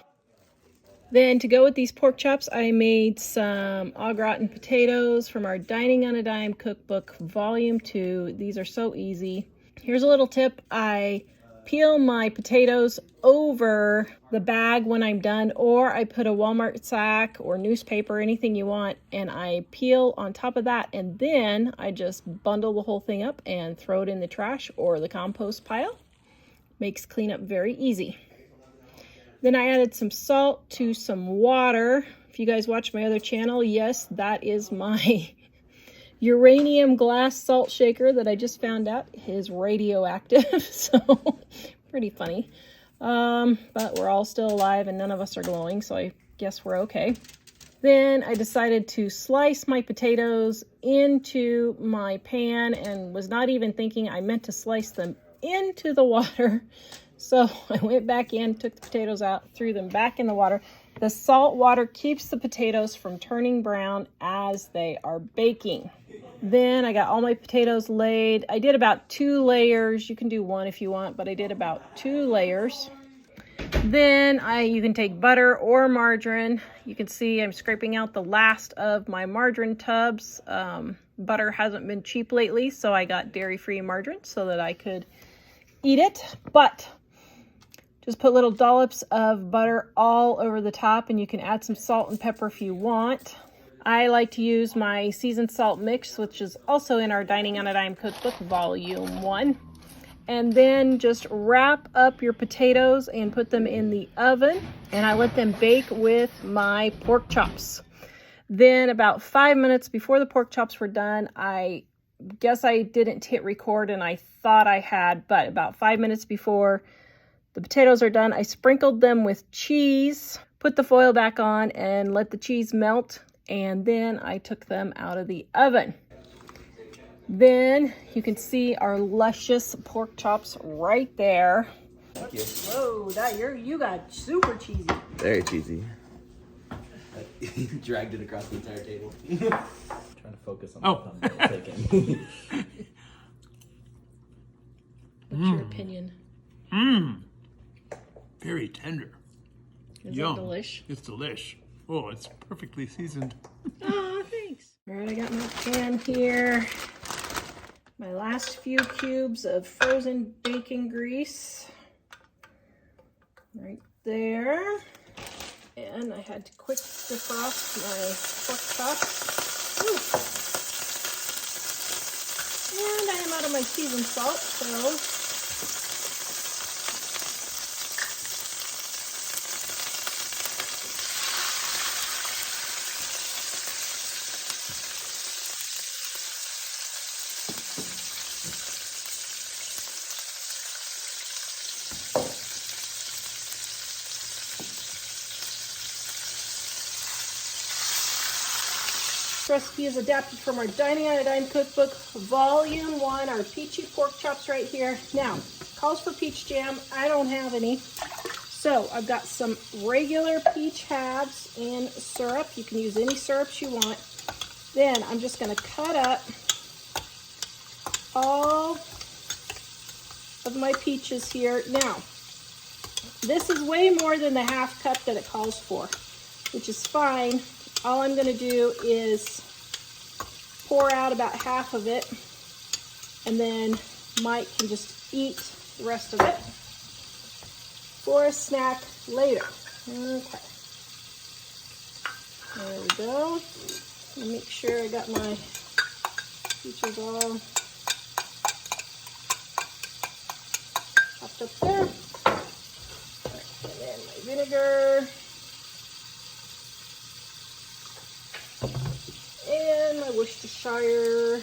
Then to go with these pork chops, I made some au gratin potatoes from our Dining on a Dime cookbook, volume 2. These are so easy. Here's a little tip. I peel my potatoes over the bag when I'm done, or I put a Walmart sack or newspaper, anything you want, and I peel on top of that, and then I just bundle the whole thing up and throw it in the trash or the compost pile. Makes cleanup very easy. Then I added some salt to some water. If you guys watch my other channel, yes, that is my uranium glass salt shaker that I just found out is radioactive, so pretty funny. But we're all still alive and none of us are glowing, so I guess we're okay. Then I decided to slice my potatoes into my pan and was not even thinking I meant to slice them into the water. So I went back in, took the potatoes out, threw them back in the water. The salt water keeps the potatoes from turning brown as they are baking. Then I got all my potatoes laid. I did about 2 layers. You can do 1 if you want, but I did about 2 layers. Then you can take butter or margarine. You can see I'm scraping out the last of my margarine tubs. Butter hasn't been cheap lately, so I got dairy-free margarine so that I could eat it. But just put little dollops of butter all over the top, and you can add some salt and pepper if you want. I like to use my seasoned salt mix, which is also in our Dining on a Dime cookbook, volume 1. And then just wrap up your potatoes and put them in the oven, and I let them bake with my pork chops. Then about 5 minutes before the pork chops were done, I guess I didn't hit record and I thought I had, but about 5 minutes before the potatoes are done, I sprinkled them with cheese, put the foil back on and let the cheese melt, and then I took them out of the oven. Then you can see our luscious pork chops right there. Thank you. Whoa, you got super cheesy. Very cheesy. Dragged it across the entire table. Trying to focus on the thumbnail taken. What's your opinion? Very tender. Is Yum. it delish? It's delish. Oh, it's perfectly seasoned. Oh, thanks. All right, I got my pan here. My last few cubes of frozen bacon grease. Right there. And I had to quick defrost my pork chops. Ooh. And I am out of my seasoned salt, so recipe is adapted from our Dining on a Dime cookbook, volume 1, our peachy pork chops right here. Now, calls for peach jam. I don't have any. So I've got some regular peach halves in syrup. You can use any syrups you want. Then I'm just going to cut up all of my peaches here. Now, this is way more than the half cup that it calls for. which is fine. All I'm gonna do is pour out about half of it, and then Mike can just eat the rest of it for a snack later. Okay. There we go. Let me make sure I got my peaches all chopped up there. And then my vinegar. And my Worcestershire.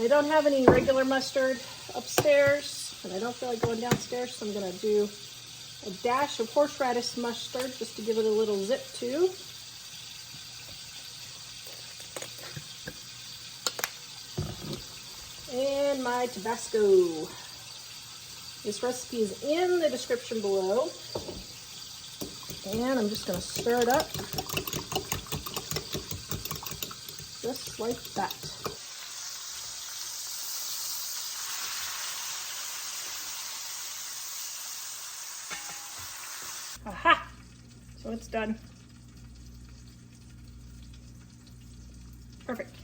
I don't have any regular mustard upstairs, and I don't feel like going downstairs, so I'm gonna do a dash of horseradish mustard just to give it a little zip too. And my Tabasco. This recipe is in the description below. And I'm just going to stir it up just like that. Aha! So it's done. Perfect.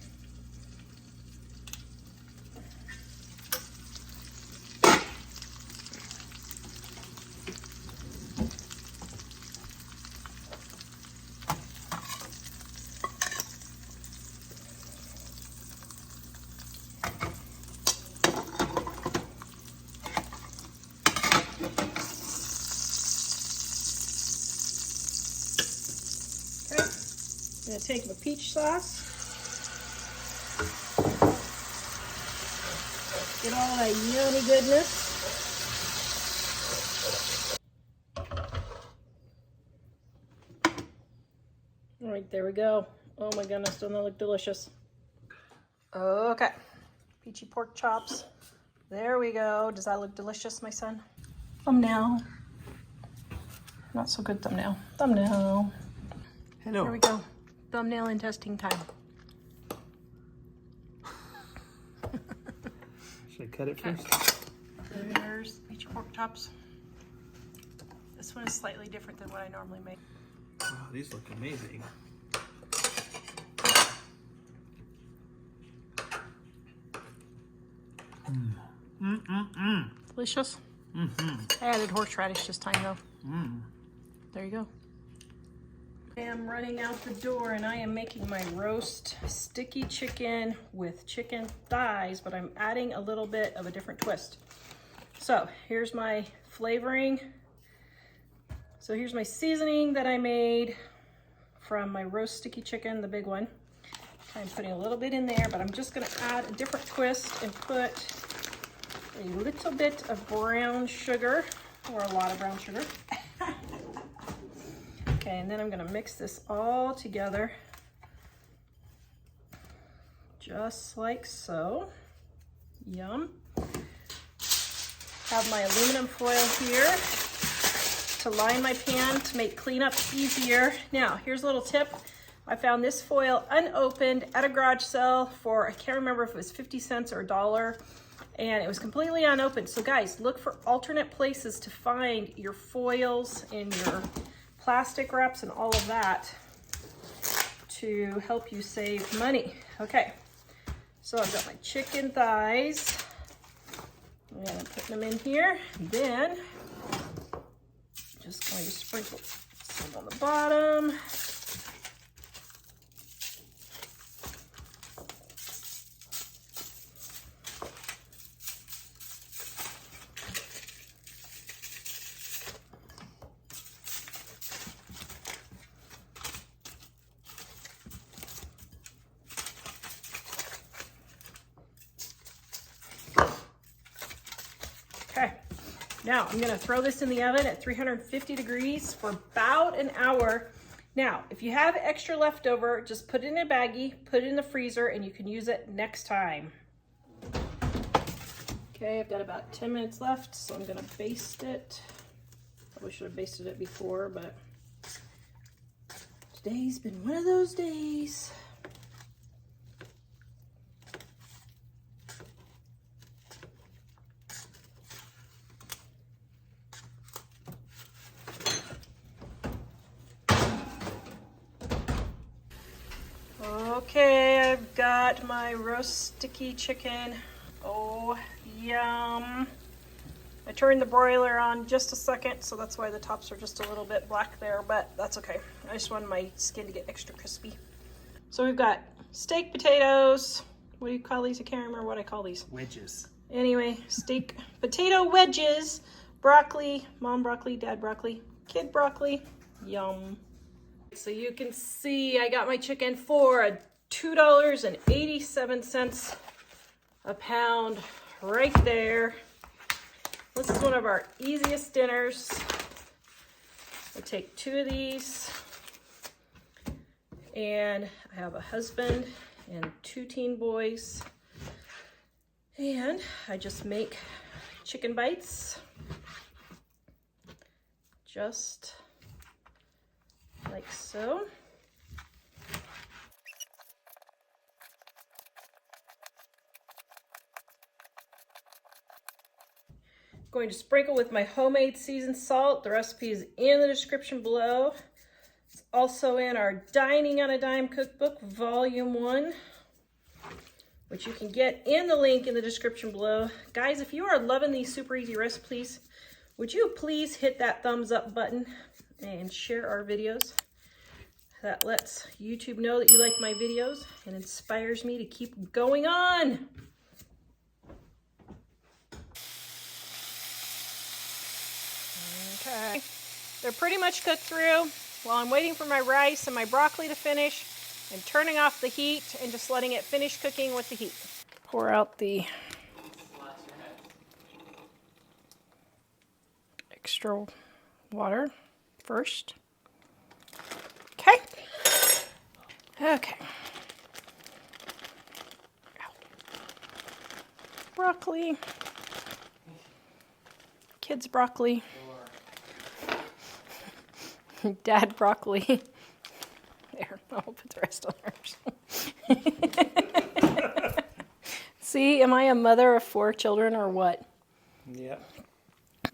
I'm going to take my peach sauce, get all that yummy goodness. All right, there we go. Oh my goodness, doesn't that look delicious? Okay, peachy pork chops. There we go. Does that look delicious, my son? Thumbnail. Not so good thumbnail. Thumbnail. Hello. Here we go. Thumbnail and testing time. Should I cut it first? There's peach pork chops. This one is slightly different than what I normally make. Wow, these look amazing. Delicious. I added horseradish this time though. There you go. I am running out the door and I am making my roast sticky chicken with chicken thighs, but I'm adding a little bit of a different twist. So here's my flavoring. So here's my seasoning that I made from my roast sticky chicken, the big one. I'm putting a little bit in there, but I'm just gonna add a different twist and put a little bit of brown sugar, or a lot of brown sugar. Okay, and then I'm gonna mix this all together, just like so. Yum. Have my aluminum foil here to line my pan to make cleanup easier. Now, here's a little tip. I found this foil unopened at a garage sale for, I can't remember if it was 50 cents or $1, and it was completely unopened. So guys, look for alternate places to find your foils and your plastic wraps and all of that to help you save money. Okay, so I've got my chicken thighs. I'm gonna put them in here. Then, just going to sprinkle some on the bottom. Okay, now I'm gonna throw this in the oven at 350 degrees for about an hour. Now, if you have extra leftover, just put it in a baggie, put it in the freezer, and you can use it next time. Okay, I've got about 10 minutes left, so I'm gonna baste it. Probably should have basted it before, but today's been one of those days. Okay, I've got my roast sticky chicken. Oh, yum. I turned the broiler on just a second, so that's why the tops are just a little bit black there, but that's okay. I just wanted my skin to get extra crispy. So we've got steak potatoes. What do you call these? I can't remember what I call these. Wedges. Anyway, steak potato wedges, broccoli, mom broccoli, dad broccoli, kid broccoli. Yum. So you can see I got my chicken for $2.87 a pound right there. This is one of our easiest dinners. I take 2 of these, and I have a husband and 2 teen boys, and I just make chicken bites just like so. Going to sprinkle with my homemade seasoned salt. The recipe is in the description below. It's also in our Dining on a Dime cookbook, volume 1, which you can get in the link in the description below. Guys, if you are loving these super easy recipes, would you please hit that thumbs up button and share our videos? That lets YouTube know that you like my videos and inspires me to keep going on. Okay, they're pretty much cooked through. While I'm waiting for my rice and my broccoli to finish, I'm turning off the heat and just letting it finish cooking with the heat. Pour out the extra water first. Okay. Okay. Broccoli. Kids broccoli. Dad broccoli. There, I'll put the rest on hers. See, am I a mother of 4 children or what? Yep.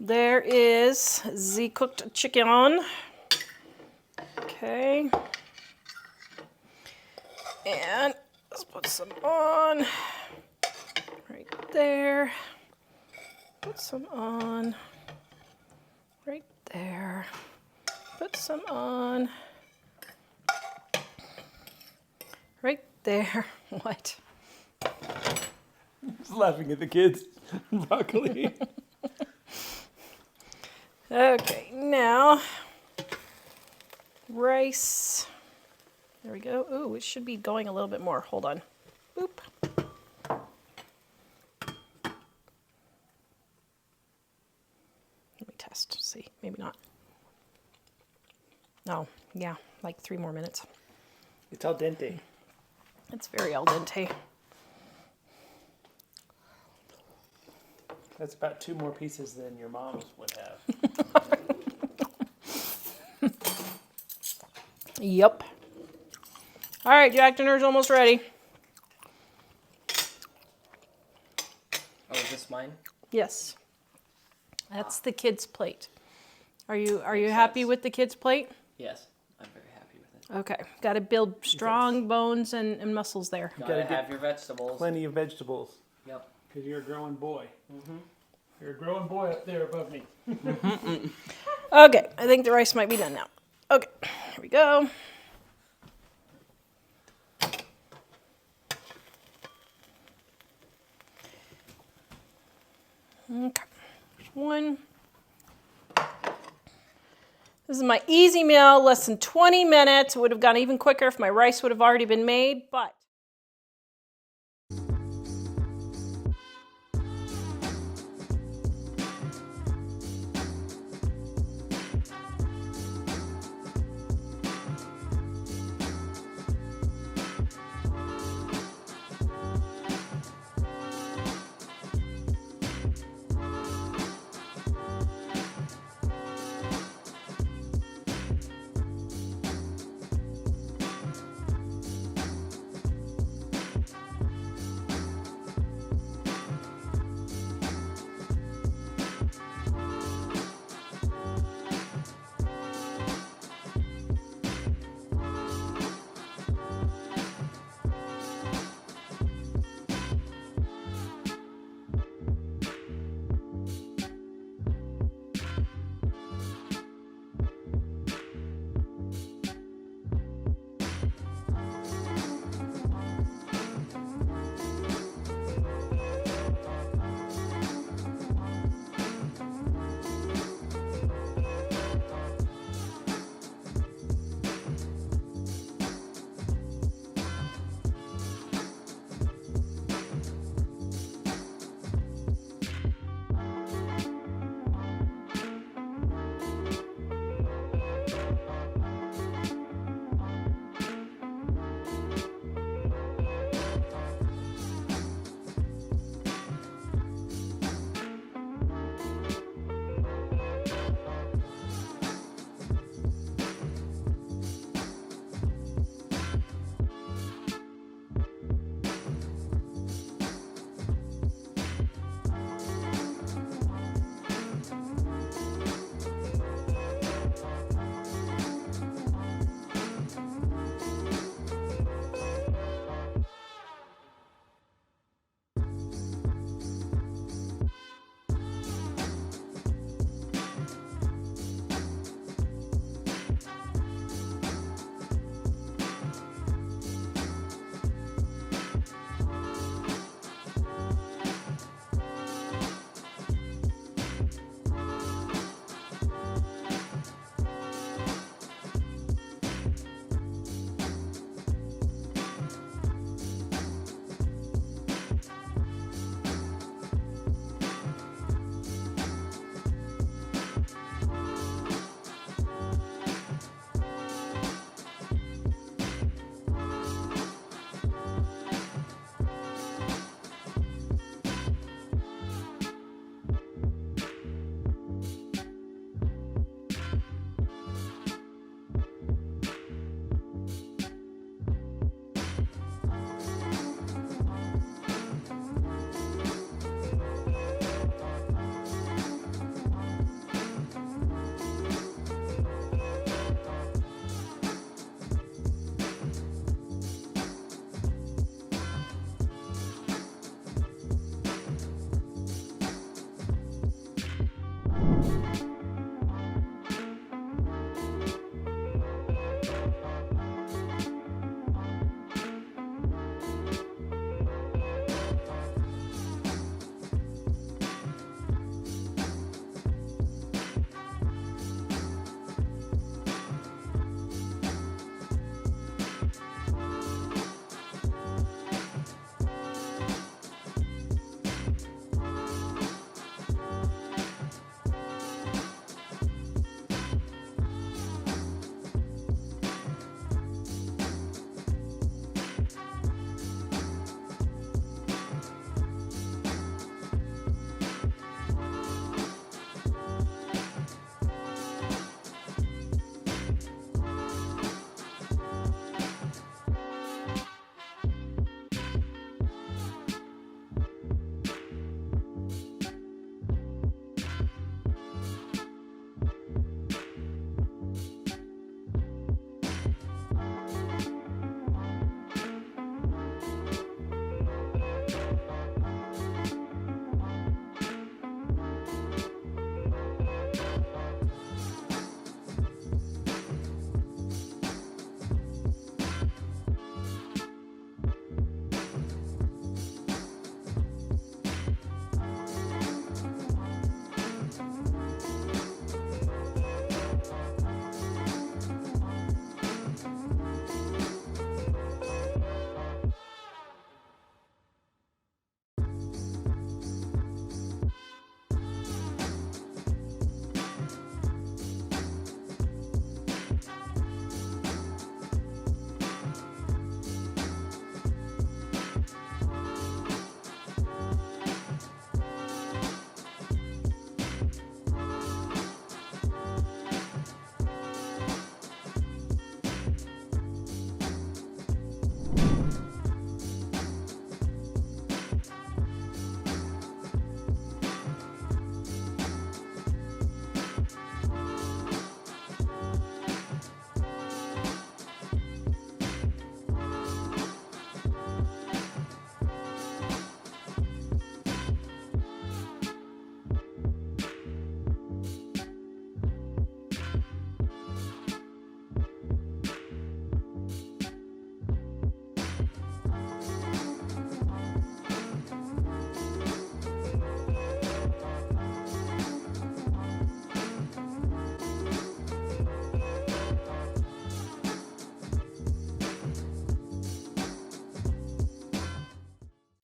There is the cooked chicken. Okay. And let's put some on. Right there. Put some on. Right there. Put some on. Right there. What? Just laughing at the kids. Broccoli. Okay, now rice. There we go. Ooh, it should be going a little bit more. Hold on. Boop. Let me test. See, maybe not. No, yeah, like 3 more minutes. It's al dente. It's very al dente. That's about 2 more pieces than your mom's would have. Yep. All right, Jack dinner's almost ready. Oh, is this mine? Yes. That's the kids' plate. Are you Makes happy sense. with the kids' plate? Yes, I'm very happy with it. Okay. Got to build strong bones and muscles there. Gotta gotta have get your vegetables. Plenty of vegetables. Yep. Because you're a growing boy. Mm-hmm. You're a growing boy up there above me. Okay, I think the rice might be done now. Okay, here we go. Okay, one. This is my easy meal, less than 20 minutes. It would have gone even quicker if my rice would have already been made, but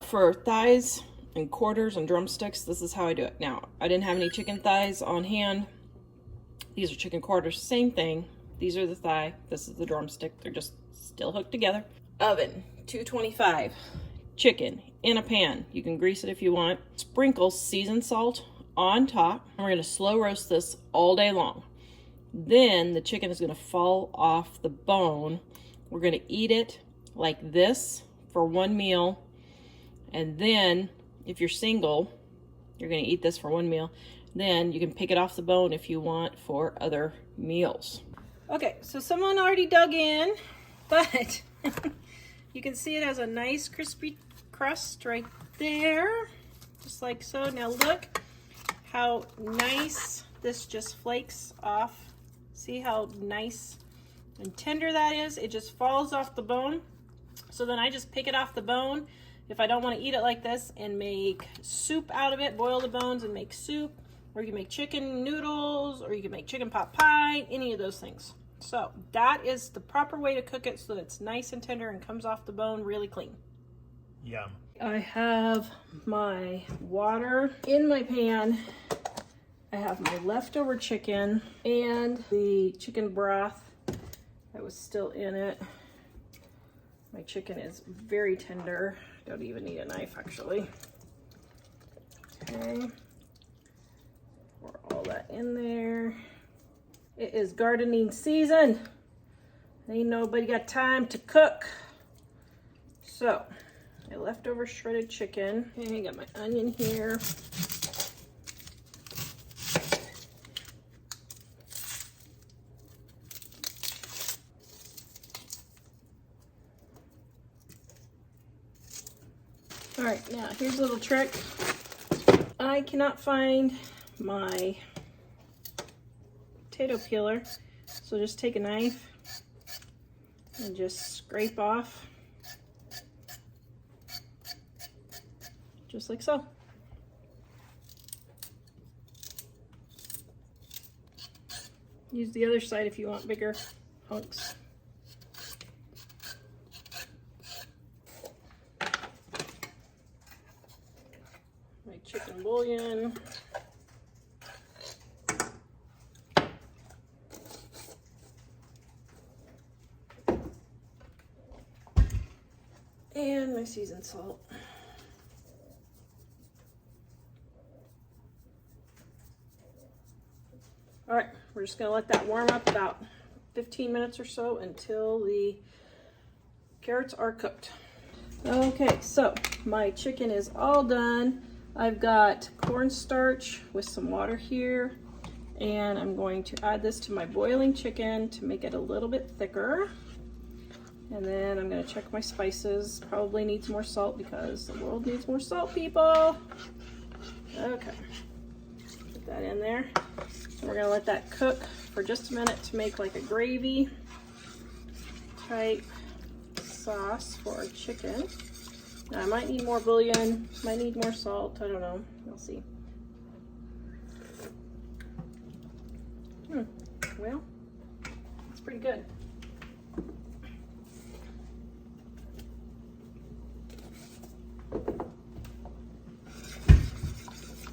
for thighs and quarters and drumsticks, this is how I do it. Now, I didn't have any chicken thighs on hand. These are chicken quarters, same thing. These are the thigh, this is the drumstick. They're just still hooked together. Oven, 225. Chicken in a pan. You can grease it if you want. Sprinkle seasoned salt on top. And we're gonna slow roast this all day long. Then the chicken is gonna fall off the bone. We're gonna eat it like this for one meal. And then if you're single, you're gonna eat this for one meal. Then you can pick it off the bone if you want for other meals. Okay, so someone already dug in, but you can see it has a nice crispy crust right there, just like so. Now look how nice this just flakes off. See how nice and tender that is? It just falls off the bone. So then I just pick it off the bone if I don't want to eat it like this and make soup out of it, boil the bones and make soup, or you can make chicken noodles, or you can make chicken pot pie, any of those things. So that is the proper way to cook it so that it's nice and tender and comes off the bone really clean. Yum. I have my water in my pan. I have my leftover chicken and the chicken broth that was still in it. My chicken is very tender. Don't even need a knife, actually. Okay. Pour all that in there. It is gardening season. Ain't nobody got time to cook. So, my leftover shredded chicken. Okay, got my onion here. All right, now here's a little trick. I cannot find my potato peeler, so just take a knife and just scrape off, just like so. Use the other side if you want bigger hunks. My chicken bouillon. And my seasoned salt. All right, we're just gonna let that warm up about 15 minutes or so until the carrots are cooked. Okay, so my chicken is all done. I've got cornstarch with some water here, and I'm going to add this to my boiling chicken to make it a little bit thicker. And then I'm gonna check my spices. Probably needs more salt because the world needs more salt, people. Okay, put that in there. So we're gonna let that cook for just a minute to make like a gravy type sauce for our chicken. Now I might need more bouillon, might need more salt, I don't know, we'll see. Well, it's pretty good.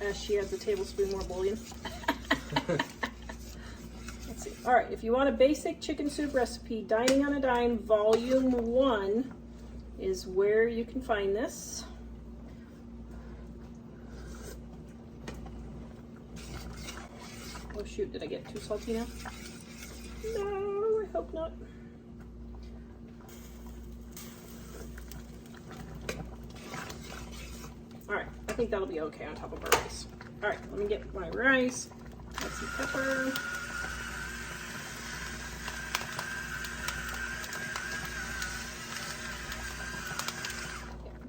As she adds a tablespoon more bouillon. Let's see. All right, if you want a basic chicken soup recipe, Dining on a Dime Volume 1 is where you can find this. Oh shoot, did I get too salty now? No, I hope not. All right, I think that'll be okay on top of our rice. All right, let me get my rice. Add some pepper.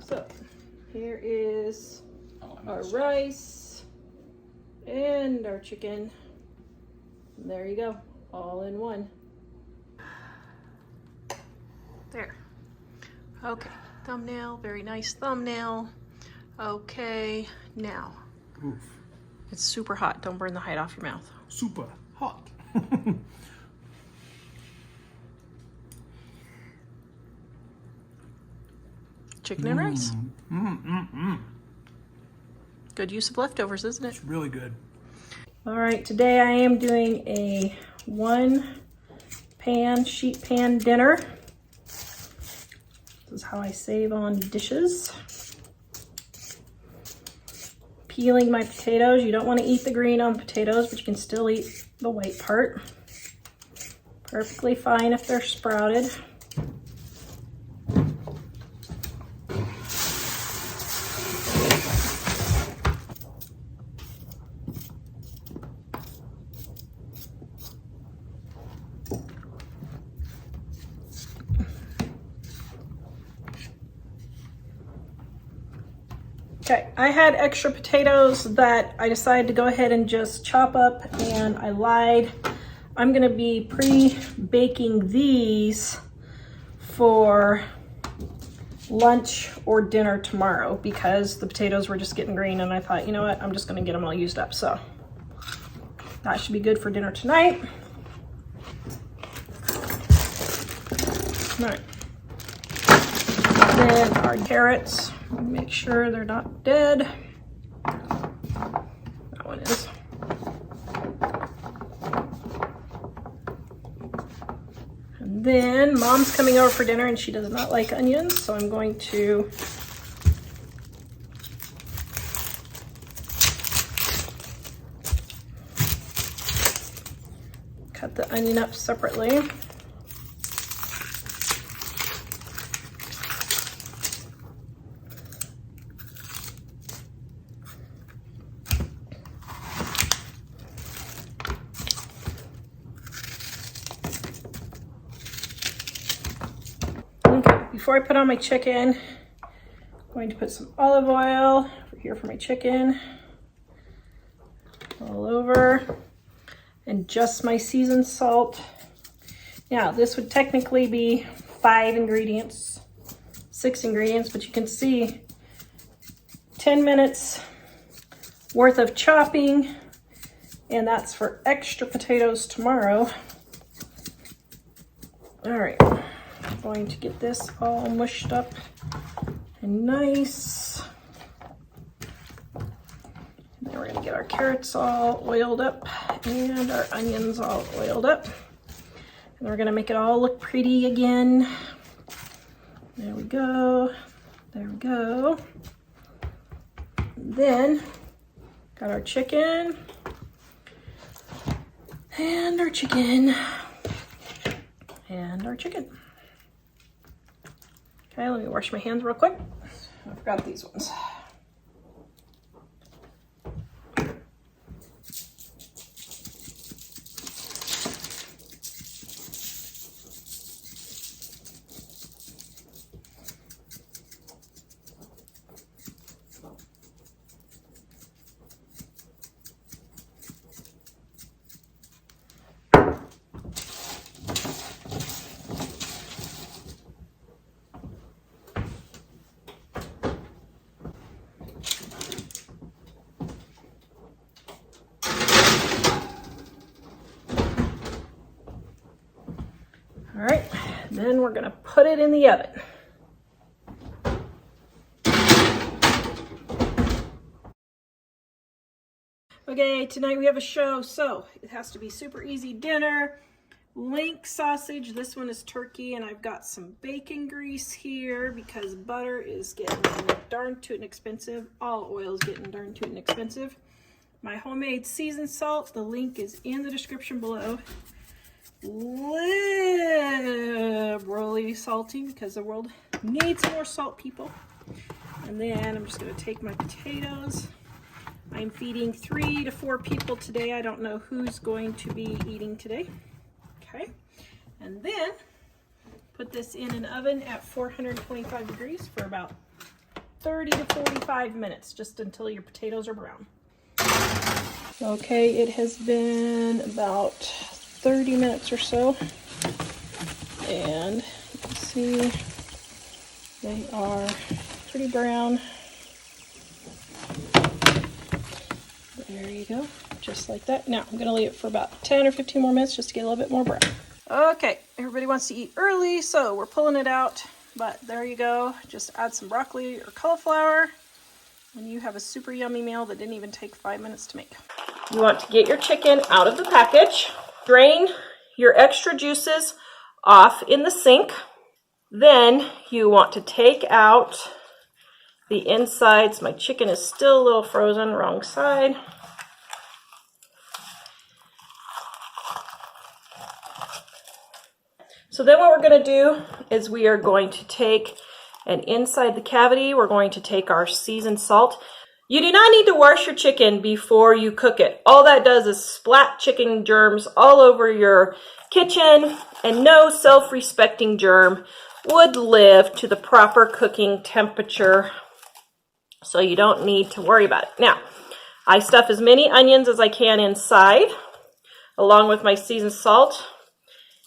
So here is our rice and our chicken. And there you go, all in one. There. Okay, thumbnail, very nice thumbnail. Okay, now. Oof. It's super hot. Don't burn the hide off your mouth. Super hot. chicken and rice. Good use of leftovers, isn't it? It's really good. All right, today I am doing a sheet pan dinner. This is how I save on dishes. Peeling my potatoes. You don't want to eat the green on potatoes, but you can still eat the white part. Perfectly fine if they're sprouted. Okay, I had extra potatoes that I decided to go ahead and just chop up, and I lied. I'm gonna be pre-baking these for lunch or dinner tomorrow because the potatoes were just getting green, and I thought, you know what, I'm just gonna get them all used up. So that should be good for dinner tonight. All right. Then our carrots, make sure they're not dead. That one is. And then Mom's coming over for dinner and she does not like onions, so I'm going to cut the onion up separately. Before I put on my chicken, I'm going to put some olive oil over here for my chicken, all over, and just my seasoned salt. Now, this would technically be 6 ingredients, but you can see 10 minutes worth of chopping, and that's for extra potatoes tomorrow. All right. I'm going to get this all mushed up and nice. And then we're going to get our carrots all oiled up and our onions all oiled up. And we're going to make it all look pretty again. There we go. There we go. And then got our chicken and our chicken and our chicken. Okay, let me wash my hands real quick. I forgot these ones. All right, then we're gonna put it in the oven. Okay, tonight we have a show, so it has to be super easy dinner. Link sausage, this one is turkey, and I've got some bacon grease here because butter is getting darn tootin' expensive. All oil is getting darn tootin' expensive. My homemade seasoned salt, the link is in the description below. Liberally salty because the world needs more salt, people. And then I'm just going to take my potatoes. I'm feeding 3 to 4 people today. I don't know who's going to be eating today. Okay, and then put this in an oven at 425 degrees for about 30 to 45 minutes, just until your potatoes are brown. Okay, it has been about 30 minutes or so, and you can see they are pretty brown. There you go, just like that. Now I'm gonna leave it for about 10 or 15 more minutes just to get a little bit more brown. Okay, everybody wants to eat early, so we're pulling it out but there you go. Just add some broccoli or cauliflower, and you have a super yummy meal that didn't even take 5 minutes to make. You want to get your chicken out of the package. Drain your extra juices off in the sink. Then you want to take out the insides. My chicken is still a little frozen, wrong side. So then what we're going to do is we are going to take, and inside the cavity, we're going to take our seasoned salt. You do not need to wash your chicken before you cook it. All that does is splat chicken germs all over your kitchen, and no self-respecting germ would live to the proper cooking temperature. So you don't need to worry about it. Now, I stuff as many onions as I can inside, along with my seasoned salt.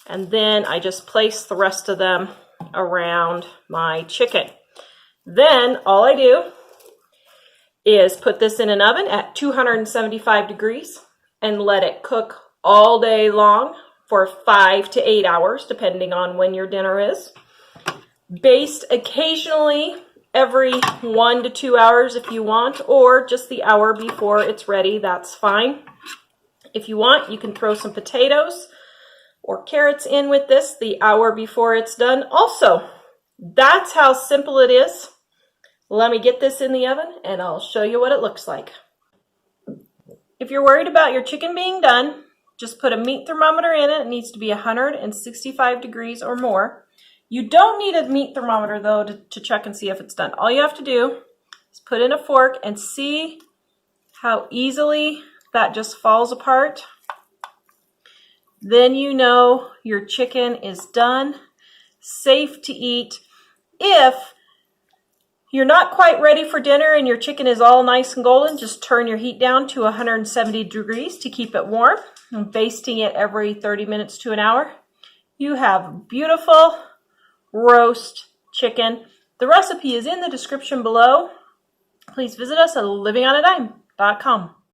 And then I just place the rest of them around my chicken. Then all I do is put this in an oven at 275 degrees and let it cook all day long for 5 to 8 hours, depending on when your dinner is. Baste occasionally every 1 to 2 hours if you want, or just the hour before it's ready, that's fine. If you want, you can throw some potatoes or carrots in with this the hour before it's done also. That's how simple it is. Let me get this in the oven and I'll show you what it looks like. If you're worried about your chicken being done, just put a meat thermometer in it. It needs to be 165 degrees or more. You don't need a meat thermometer though to check and see if it's done. All you have to do is put in a fork and see how easily that just falls apart. Then you know your chicken is done, safe to eat. If you're not quite ready for dinner and your chicken is all nice and golden, just turn your heat down to 170 degrees to keep it warm, and basting it every 30 minutes to an hour. You have beautiful roast chicken. The recipe is in the description below. Please visit us at livingonadime.com.